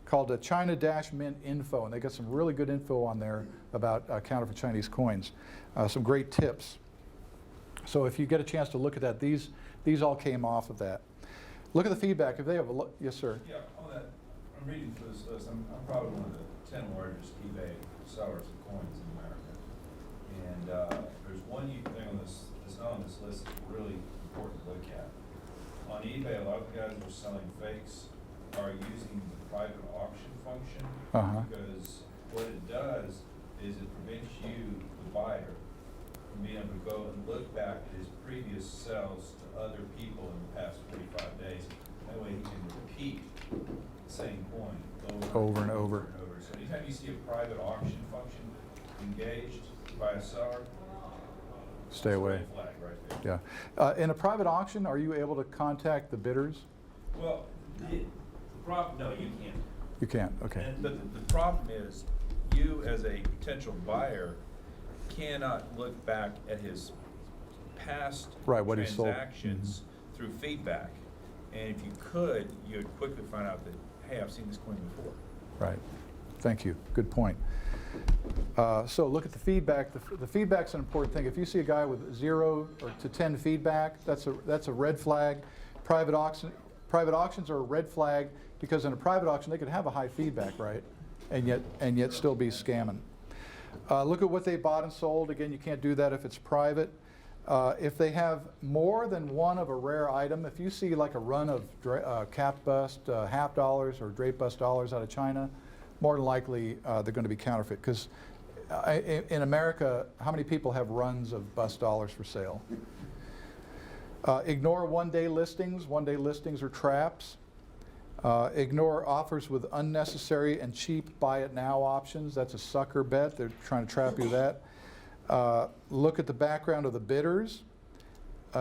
called China-Mint Info, and they got some really good info on there about counterfeit Chinese coins. Some great tips. So if you get a chance to look at that, these all came off of that. Look at the feedback. If they have a look, yes, sir.
Yeah, on that, I'm reading through this list. I'm probably one of the 10 largest eBay sellers of coins in America. And there's one thing on this that's not on this list that's really important to look at. On eBay, a lot of the guys who are selling fakes are using the private auction function because what it does is it prevents you, the buyer, from being able to go and look back at his previous sales to other people in the past 45 days. That way he can repeat the same coin over and over. So anytime you see a private auction function engaged by a seller,
stay away.
Red flag right there.
Yeah. In a private auction, are you able to contact the bidders?
Well, the problem, no, you can't.
You can't, okay.
But the problem is, you as a potential buyer cannot look back at his past
What he sold.
transactions through feedback. And if you could, you would quickly find out that, hey, I've seen this coin before.
Right. Thank you. Good point. So look at the feedback. The feedback's an important thing. If you see a guy with 0 to 10 feedback, that's a red flag. Private auctions are a red flag because in a private auction they could have a high feedback, right? And yet still be scamming. Look at what they bought and sold. Again, you can't do that if it's private. If they have more than one of a rare item, if you see like a run of cap bust half dollars or drape bust dollars out of China, more than likely they're going to be counterfeit. Because in America, how many people have runs of bust dollars for sale? Ignore one-day listings. One-day listings are traps. Ignore offers with unnecessary and cheap buy-it-now options. That's a sucker bet. They're trying to trap you with that. Look at the background of the bidders.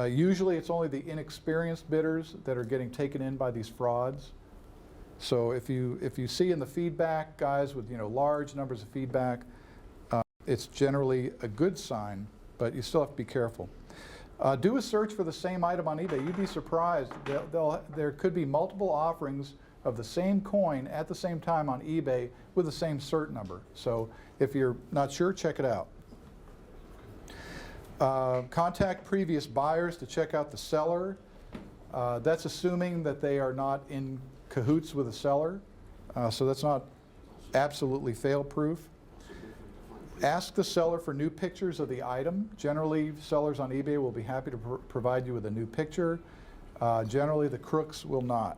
Usually it's only the inexperienced bidders that are getting taken in by these frauds. So if you see in the feedback guys with large numbers of feedback, it's generally a good sign, but you still have to be careful. Do a search for the same item on eBay. You'd be surprised. There could be multiple offerings of the same coin at the same time on eBay with the same cert number. So if you're not sure, check it out. Contact previous buyers to check out the seller. That's assuming that they are not in cahoots with the seller. So that's not absolutely fail-proof. Ask the seller for new pictures of the item. Generally, sellers on eBay will be happy to provide you with a new picture. Generally, the crooks will not.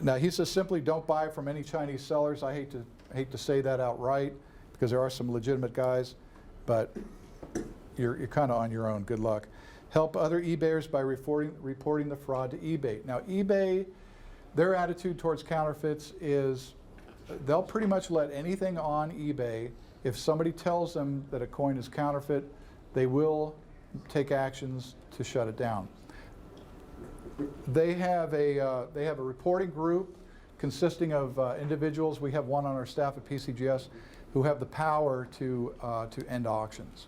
Now, he says simply don't buy from any Chinese sellers. I hate to hate to say that outright, because there are some legitimate guys, but you're kind of on your own. Good luck. Help other eBayers by reporting the fraud to eBay. Now, eBay, their attitude towards counterfeits is they'll pretty much let anything on eBay. If somebody tells them that a coin is counterfeit, they will take actions to shut it down. They have a reporting group consisting of individuals. We have one on our staff at PCGS who have the power to end auctions.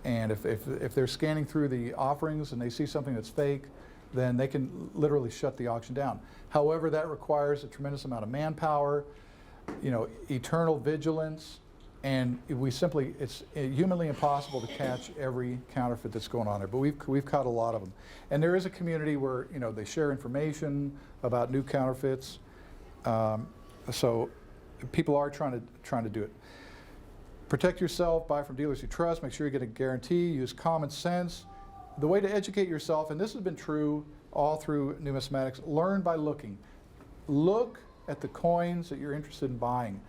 And if they're scanning through the offerings and they see something that's fake, then they can literally shut the auction down. However, that requires a tremendous amount of manpower, eternal vigilance, and it's humanly impossible to catch every counterfeit that's going on there. But we've caught a lot of them. And there is a community where they share information about new counterfeits. So people are trying to do it. Protect yourself, buy from dealers you trust, make sure you get a guarantee, use common sense. The way to educate yourself, and this has been true all through numismatics, learn by looking. Look at the coins that you're interested in buying.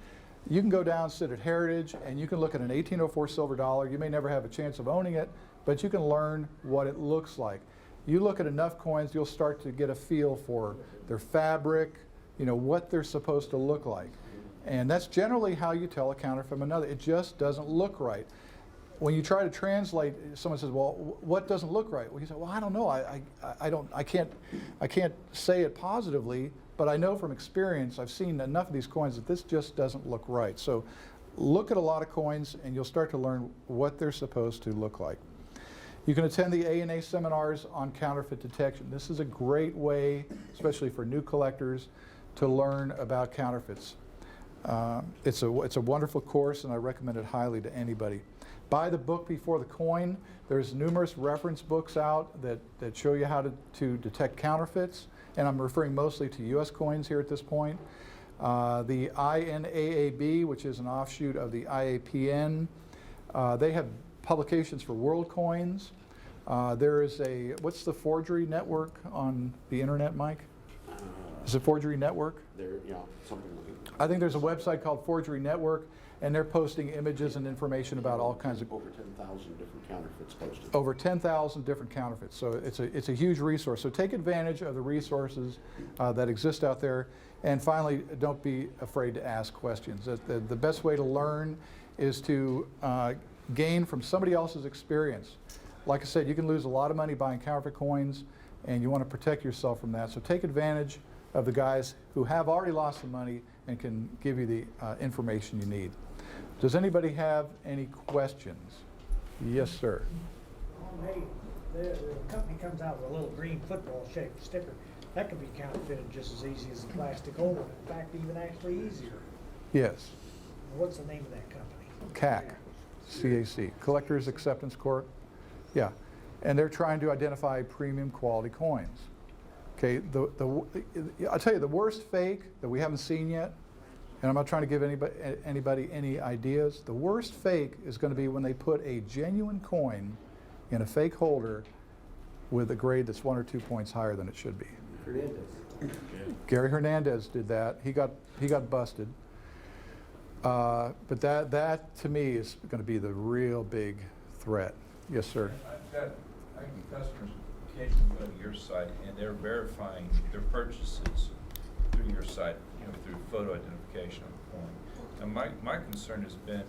You can go down, sit at Heritage, and you can look at an 1804 silver dollar. You may never have a chance of owning it, but you can learn what it looks like. You look at enough coins, you'll start to get a feel for their fabric, what they're supposed to look like. And that's generally how you tell a counterfeit from another. It just doesn't look right. When you try to translate, someone says, "Well, what doesn't look right?" Well, you say, "Well, I don't know. I can't say it positively, but I know from experience. I've seen enough of these coins that this just doesn't look right." So, look at a lot of coins, and you'll start to learn what they're supposed to look like. You can attend the A&A seminars on counterfeit detection. This is a great way, especially for new collectors, to learn about counterfeits. It's a wonderful course, and I recommend it highly to anybody. Buy the book before the coin. There's numerous reference books out that show you how to detect counterfeits, and I'm referring mostly to U.S. coins here at this point. The INAAB, which is an offshoot of the IAPN, they have publications for world coins. There is what's the forgery network on the internet, Mike? Is it Forgery Network?
Something like that.
I think there's a website called Forgery Network, and they're posting images and information about all kinds of...
Over 10,000 different counterfeits posted.
Over 10,000 different counterfeits. So it's a huge resource. So take advantage of the resources that exist out there. And finally, don't be afraid to ask questions. The best way to learn is to gain from somebody else's experience. Like I said, you can lose a lot of money buying counterfeit coins, and you want to protect yourself from that. So take advantage of the guys who have already lost some money and can give you the information you need. Does anybody have any questions? Yes, sir.
The company comes out with a little green football-shaped sticker. That could be counterfeited just as easy as a plastic holder. In fact, even actually easier.
Yes.
What's the name of that company?
CAC, CAC, Collectors Acceptance Corp. Yeah, and they're trying to identify premium quality coins. Okay, I'll tell you, the worst fake that we haven't seen yet, and I'm not trying to give anybody any ideas, the worst fake is going to be when they put a genuine coin in a fake holder with a grade that's 1 or 2 points higher than it should be.
Hernandez.
Gary Hernandez did that. He got busted. But that to me is going to be the real big threat. Yes, sir.
I get customers occasionally go to your site and they're verifying their purchases through your site, through photo identification of the coin. And my concern has been,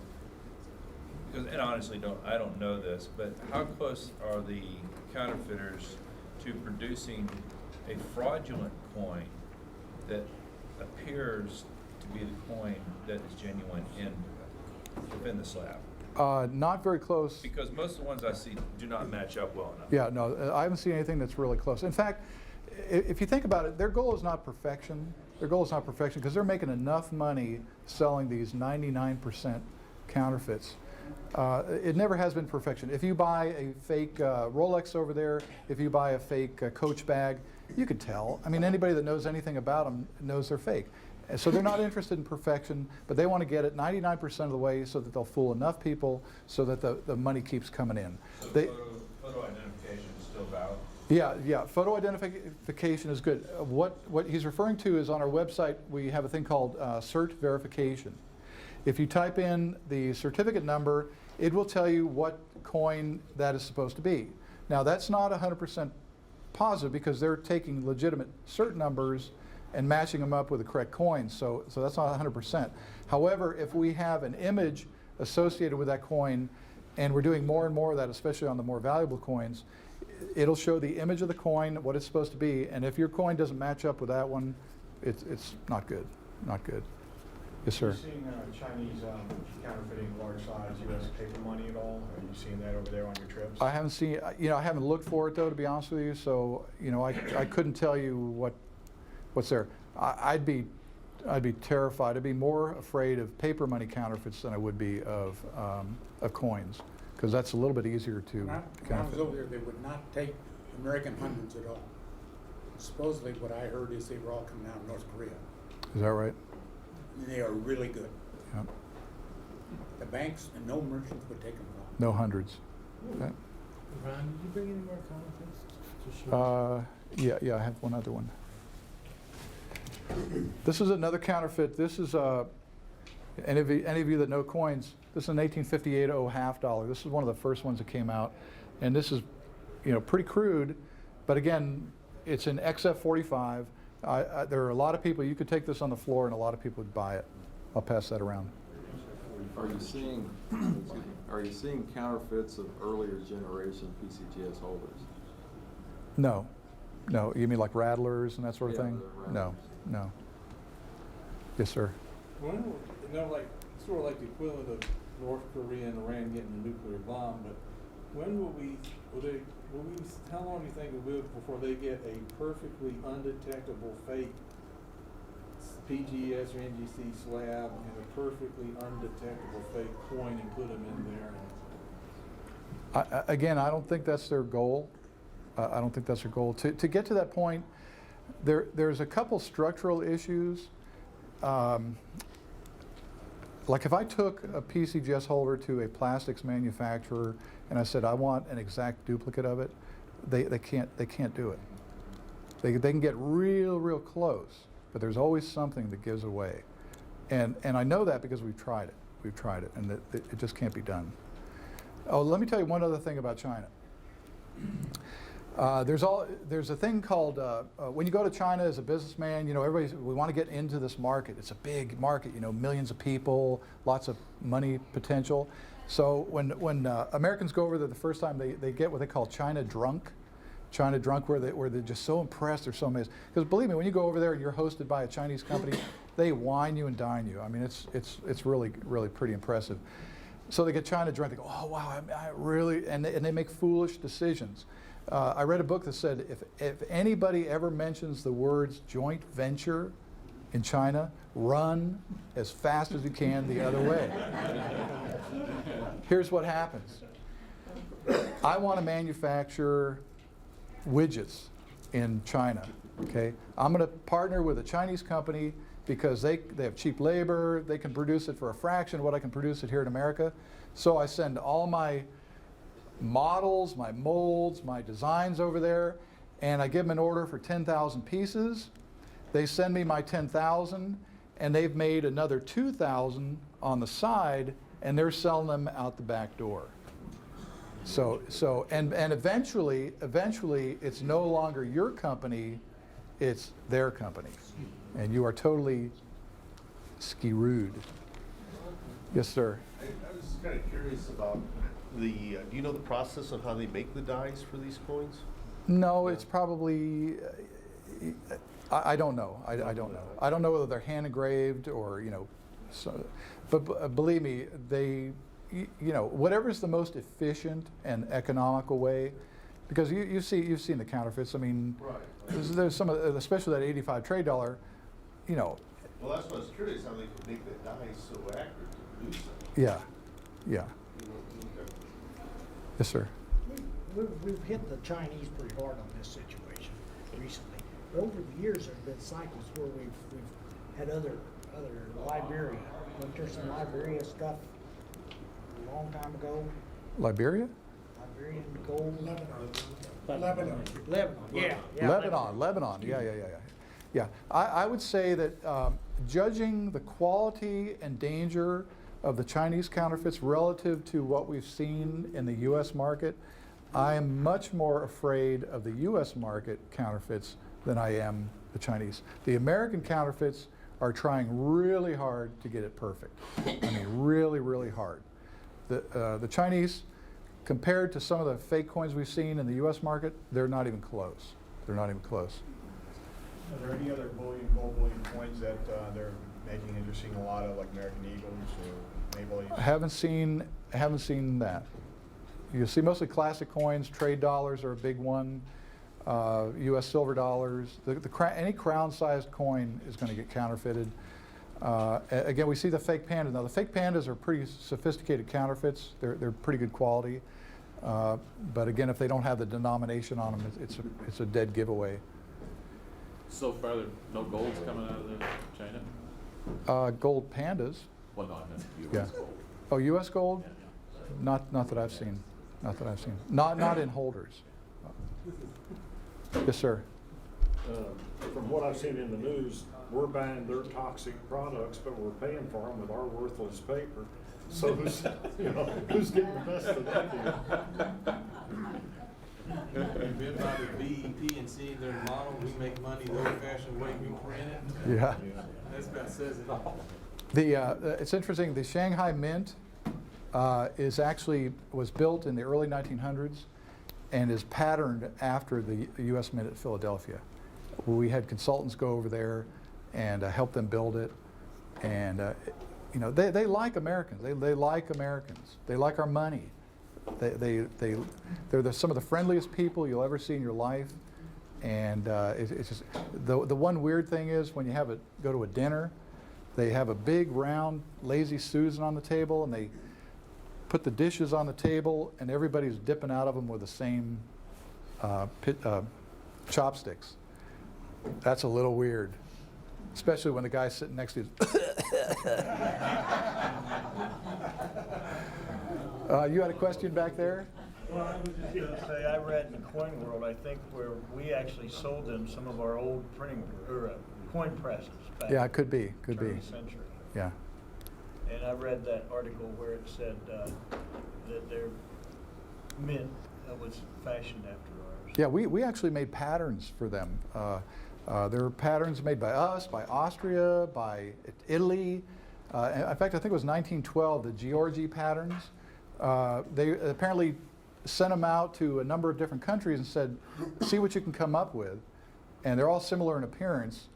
because, and honestly I don't know this, but how close are the counterfeiters to producing a fraudulent coin that appears to be the coin that is genuine within the slab?
Not very close.
Because most of the ones I see do not match up well enough.
Yeah, no, I haven't seen anything that's really close. In fact, if you think about it, their goal is not perfection. Their goal is not perfection because they're making enough money selling these 99% counterfeits. It never has been perfection. If you buy a fake Rolex over there, if you buy a fake Coach bag, you could tell. I mean, anybody that knows anything about them knows they're fake. And so they're not interested in perfection, but they want to get it 99% of the way so that they'll fool enough people so that the money keeps coming in.
So photo identification is still valid?
Yeah, photo identification is good. What he's referring to is on our website, we have a thing called CERT verification. If you type in the certificate number, it will tell you what coin that is supposed to be. Now, that's not 100% positive because they're taking legitimate cert numbers and matching them up with the correct coins, so that's not 100%. However, if we have an image associated with that coin, and we're doing more and more of that, especially on the more valuable coins, it'll show the image of the coin, what it's supposed to be, and if your coin doesn't match up with that one, it's not good, not good. Yes, sir.
Are you seeing Chinese counterfeiting large size U.S. paper money at all? Are you seeing that over there on your trips?
I haven't seen, I haven't looked for it though, to be honest with you, so, I couldn't tell you what's there. I'd be terrified. I'd be more afraid of paper money counterfeits than I would be of coins, because that's a little bit easier to
When I was
counterfeit.
over there, they would not take American hundreds at all. Supposedly, what I heard is they were all coming out of North Korea.
Is that right?
And they are really good.
Yeah.
The banks and no merchants would take them at all.
No hundreds. Okay.
Ron, did you bring any more counterfeits to show?
Yeah, I have one other one. This is another counterfeit. This is any of you that know coins, this is an 1858 half dollar. This is one of the first ones that came out, and this is, pretty crude, but again, it's an XF45. There are a lot of people. You could take this on the floor, and a lot of people would buy it. I'll pass that around.
Are you seeing counterfeits of earlier generation PCGS holders?
No. You mean like rattlers and that sort of
Yeah,
thing?
the
No. Yes, sir.
When, like sort of like the equivalent of North Korea and Iran getting a nuclear bomb, but when how long do you think it will before they get a perfectly undetectable fake PGS or NGC slab and a perfectly undetectable fake coin and put them in there?
Again, I don't think that's their goal. I don't think that's their goal. To get to that point, there's a couple structural issues. Like if I took a PCGS holder to a plastics manufacturer and I said I want an exact duplicate of it, they can't do it. They can get real close, but there's always something that gives away, and I know that because we've tried it, and it just can't be done. Oh, let me tell you one other thing about China. There's a thing called when you go to China as a businessman, we want to get into this market. It's a big market, millions of people, lots of money potential. So when Americans go over there the first time, they get what they call China drunk, where they're just so impressed, they're so amazed. Because believe me, when you go over there and you're hosted by a Chinese company, they wine you and dine you. I mean, it's really pretty impressive. So they get China drunk. They go, oh wow, I really, and they make foolish decisions. I read a book that said if anybody ever mentions the words joint venture in China, run as fast as you can the other way. Here's what happens. I want to manufacture widgets in China. Okay, I'm going to partner with a Chinese company because they have cheap labor. They can produce it for a fraction of what I can produce it here in America. So I send all my models, my molds, my designs over there, and I give them an order for 10,000 pieces. They send me my 10,000, and they've made another 2,000 on the side, and they're selling them out the back door. And eventually, it's no longer your company, it's their company, and you are totally screwed. Yes, sir.
I was just kind of curious about do you know the process of how they make the dies for these coins?
No, it's probably, I don't know. I don't know. I don't know whether they're hand engraved or, but believe me, whatever's the most efficient and economical way, because you've seen the counterfeits. I mean,
right.
There's some, especially that 85 trade dollar,
Well, that's what I was curious, how they could make that die so accurate to produce it.
Yeah.
Okay.
Yes, sir.
We've hit the Chinese pretty hard on this situation recently. But over the years, there have been cycles where we've had other Liberia. There's some Liberia stuff a long time ago.
Liberia?
Liberian gold.
Lebanon.
Lebanon. Yeah.
Lebanon. Yeah. Yeah, I would say that judging the quality and danger of the Chinese counterfeits relative to what we've seen in the U.S. market, I am much more afraid of the U.S. market counterfeits than I am the Chinese. The American counterfeits are trying really hard to get it perfect. I mean, really, really hard. The Chinese, compared to some of the fake coins we've seen in the U.S. market, they're not even close. They're not even close.
Are there any other bullion, gold bullion coins that they're making and you're seeing a lot of, like American Eagles or Maple
I haven't seen that. You see mostly classic coins. Trade dollars are a big one. U.S. silver dollars. Any crown-sized coin is going to get counterfeited. Again, we see the fake pandas. Now, the fake pandas are pretty sophisticated counterfeits. They're pretty good quality. But again, if they don't have the denomination on them, it's a dead giveaway.
So far, there no gold's coming out of China?
Gold pandas.
Well, no, I meant
Yeah.
US gold.
Oh, U.S. gold?
Yeah, yeah.
Not that I've seen. Not that I've seen. Not in holders. Yes, sir.
From what I've seen in the news, we're buying their toxic products, but we're paying for them with our worthless paper. So who's getting the best of that deal?
You've been by the BEP and seen their model, we make money the old-fashioned way we print it.
Yeah.
That's about says it all.
It's interesting. The Shanghai Mint was built in the early 1900s and is patterned after the U.S. Mint at Philadelphia. We had consultants go over there and help them build it. And they like Americans. They like Americans. They like our money. They're some of the friendliest people you'll ever see in your life. And it's just the one weird thing is when you go to a dinner, they have a big round lazy Susan on the table, and they put the dishes on the table, and everybody's dipping out of them with the same chopsticks. That's a little weird, especially when the guy's sitting next to you. You had a question back there?
Well, I was just going to say, I read in the Coin World, I think, where we actually sold them some of our old printing or coin presses back
Yeah, it could be.
in the 20th century.
Yeah.
And I read that article where it said that their mint was fashioned after ours.
Yeah, we actually made patterns for them. There were patterns made by us, by Austria, by Italy. In fact, I think it was 1912, the Georgi patterns. They apparently sent them out to a number of different countries and said, see what you can come up with. And they're all similar in appearance,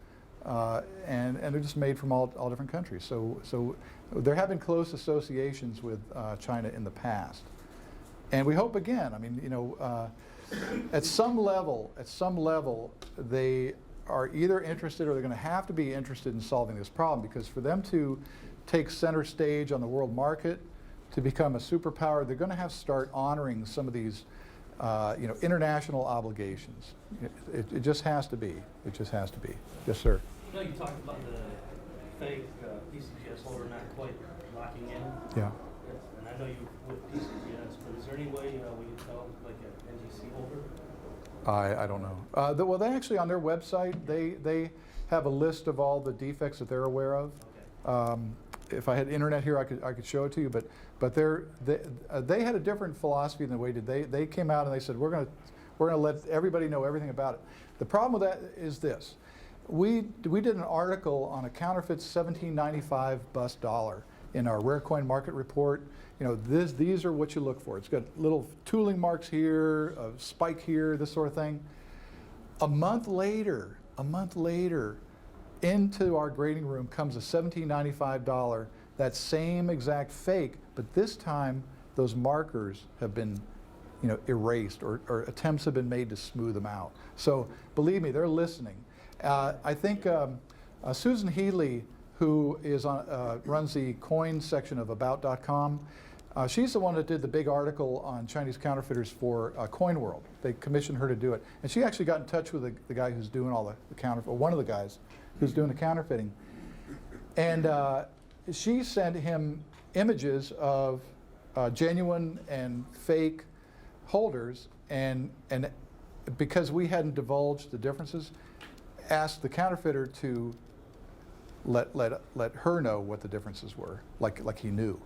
and they're just made from all different countries. So they're having close associations with China in the past. And we hope again, I mean, at some level, they are either interested or they're going to have to be interested in solving this problem, because for them to take center stage on the world market, to become a superpower, they're going to have to start honoring some of these international obligations. It just has to be. It just has to be. Yes, sir.
I know you talked about the fake PCGS holder not quite locking in.
Yeah.
And I know you with PCGS, but is there any way we can tell, like an NGC holder?
I don't know. Well, they actually, on their website, they have a list of all the defects that they're aware of.
Okay.
If I had internet here, I could show it to you. But they had a different philosophy than we did. They came out and they said, we're gonna let everybody know everything about it. The problem with that is this: we did an article on a counterfeit 1795 bust dollar in our rare coin market report. These are what you look for. It's got little tooling marks here, a spike here, this sort of thing. A month later, into our grading room comes a $1795, that same exact fake, but this time those markers have been erased, or attempts have been made to smooth them out. So believe me, they're listening. I think Susan Healy, who is runs the coin section of about.com, she's the one that did the big article on Chinese counterfeiters for Coin World. They commissioned her to do it. And she actually got in touch with the guy who's doing all the counterfeit, or one of the guys who's doing the counterfeiting. And she sent him images of genuine and fake holders, and because we hadn't divulged the differences, asked the counterfeiter to let her know what the differences were, like he knew.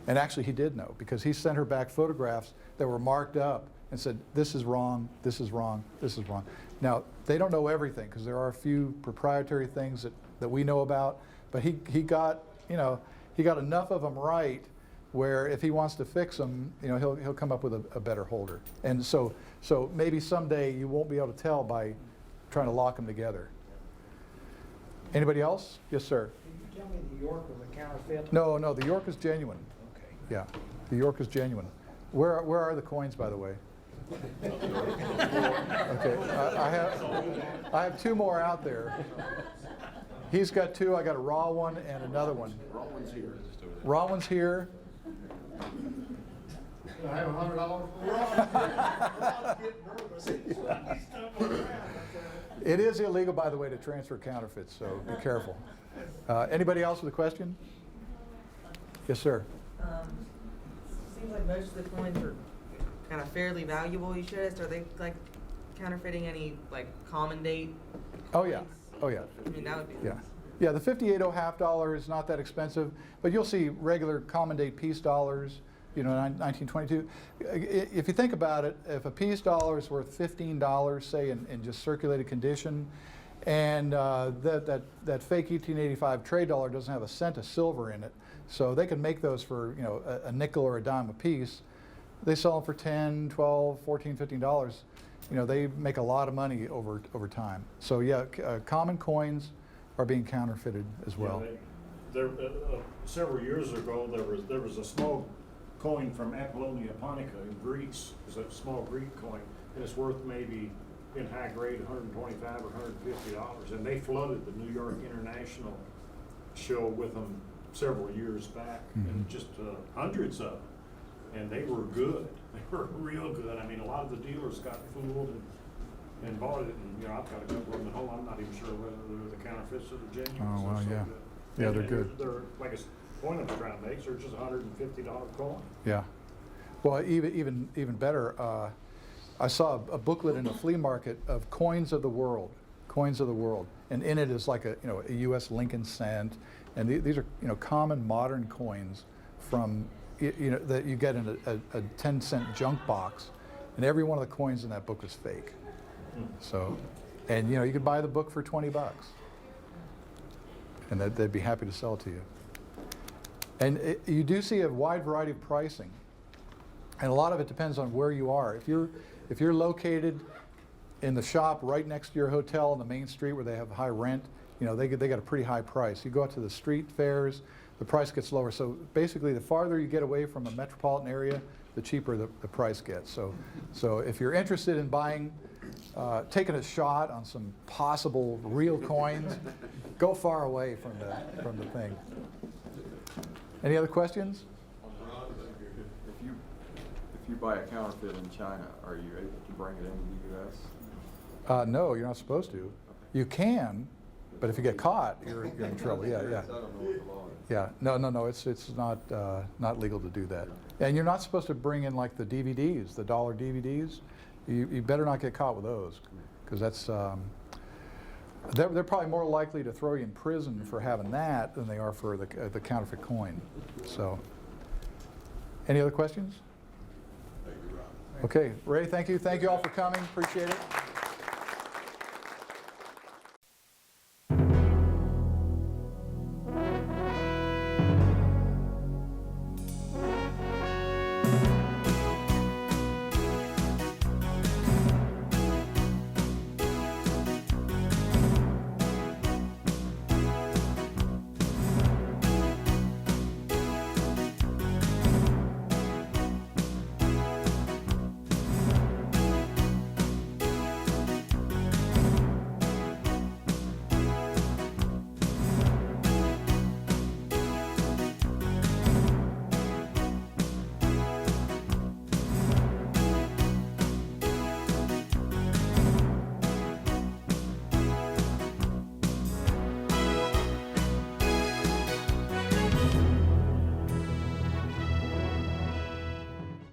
And actually he did know, because he sent her back photographs that were marked up and said, this is wrong, this is wrong, this is wrong. Now, they don't know everything, because there are a few proprietary things that we know about, but he got, you know, he got enough of them right where if he wants to fix them, you know, he'll come up with a better holder. And so maybe someday you won't be able to tell by trying to lock them together. Anybody else? Yes, sir.
Can you tell me the York was a counterfeit?
No, the York is genuine.
Okay.
Yeah, the York is genuine. Where are the coins, by the way? Okay, I have two more out there. He's got two. I got a raw one and another one.
Raw one's here.
Raw one's here.
I have $100.
It is illegal, by the way, to transfer counterfeits, so be careful. Anybody else with a question? Yes, sir.
Seems like most of the coins are kind of fairly valuable. You showed us. Are they like counterfeiting any like common date?
Oh yeah. Oh yeah.
I mean, that would be.
Yeah. Yeah, the 58 half dollar is not that expensive, but you'll see regular common date piece dollars, you know, 1922. If you think about it, if a piece dollar is worth $15, say, in just circulated condition, and that fake 1885 trade dollar doesn't have a cent of silver in it, so they can make those for, you know, a nickel or a dime a piece. They sell them for $10, $12, $14, $15. You know, they make a lot of money over time. So yeah, common coins are being counterfeited as well.
Yeah, several years ago, there was a small coin from Apollonia Ponica in Greece. It's a small Greek coin, and it's worth maybe in high grade $125 or $150. And they flooded the New York International show with them several years back, and just hundreds of them. And they were good. They were real good. I mean, a lot of the dealers got fooled and bought it, and you know, I've got a couple of them at home. I'm not even sure whether they're the counterfeits or the genuine.
Oh, well,
so
yeah.
good.
Yeah,
And
they're good.
They're like a point I'm trying to make. They're just $150 coin.
Yeah. Well, even better, I saw a booklet in a flea market of coins of the world, and in it is like a U.S. Lincoln cent, and these are common modern coins from that you get in a 10-cent junk box, and every one of the coins in that book is fake. So, and you could buy the book for $20, and they'd be happy to sell it to you. And you do see a wide variety of pricing, and a lot of it depends on where you are. If you're located in the shop right next to your hotel on the main street where they have high rent, they got a pretty high price. You go out to the street fairs, the price gets lower. So basically, the farther you get away from a metropolitan area, the cheaper the price gets. So if you're interested in buying, taking a shot on some possible real coins, go far away from the thing. Any other questions?
If you buy a counterfeit in China, are you able to bring it into the U.S.?
No, you're not supposed to. You can, but if you get caught, you're in trouble. Yeah.
I don't know what the law is.
Yeah, no, it's not legal to do that. And you're not supposed to bring in like the DVDs, the dollar DVDs. You better not get caught with those, because that's they're probably more likely to throw you in prison for having that than they are for the counterfeit coin. So, any other questions? Okay, Ray, thank you all for coming. Appreciate it.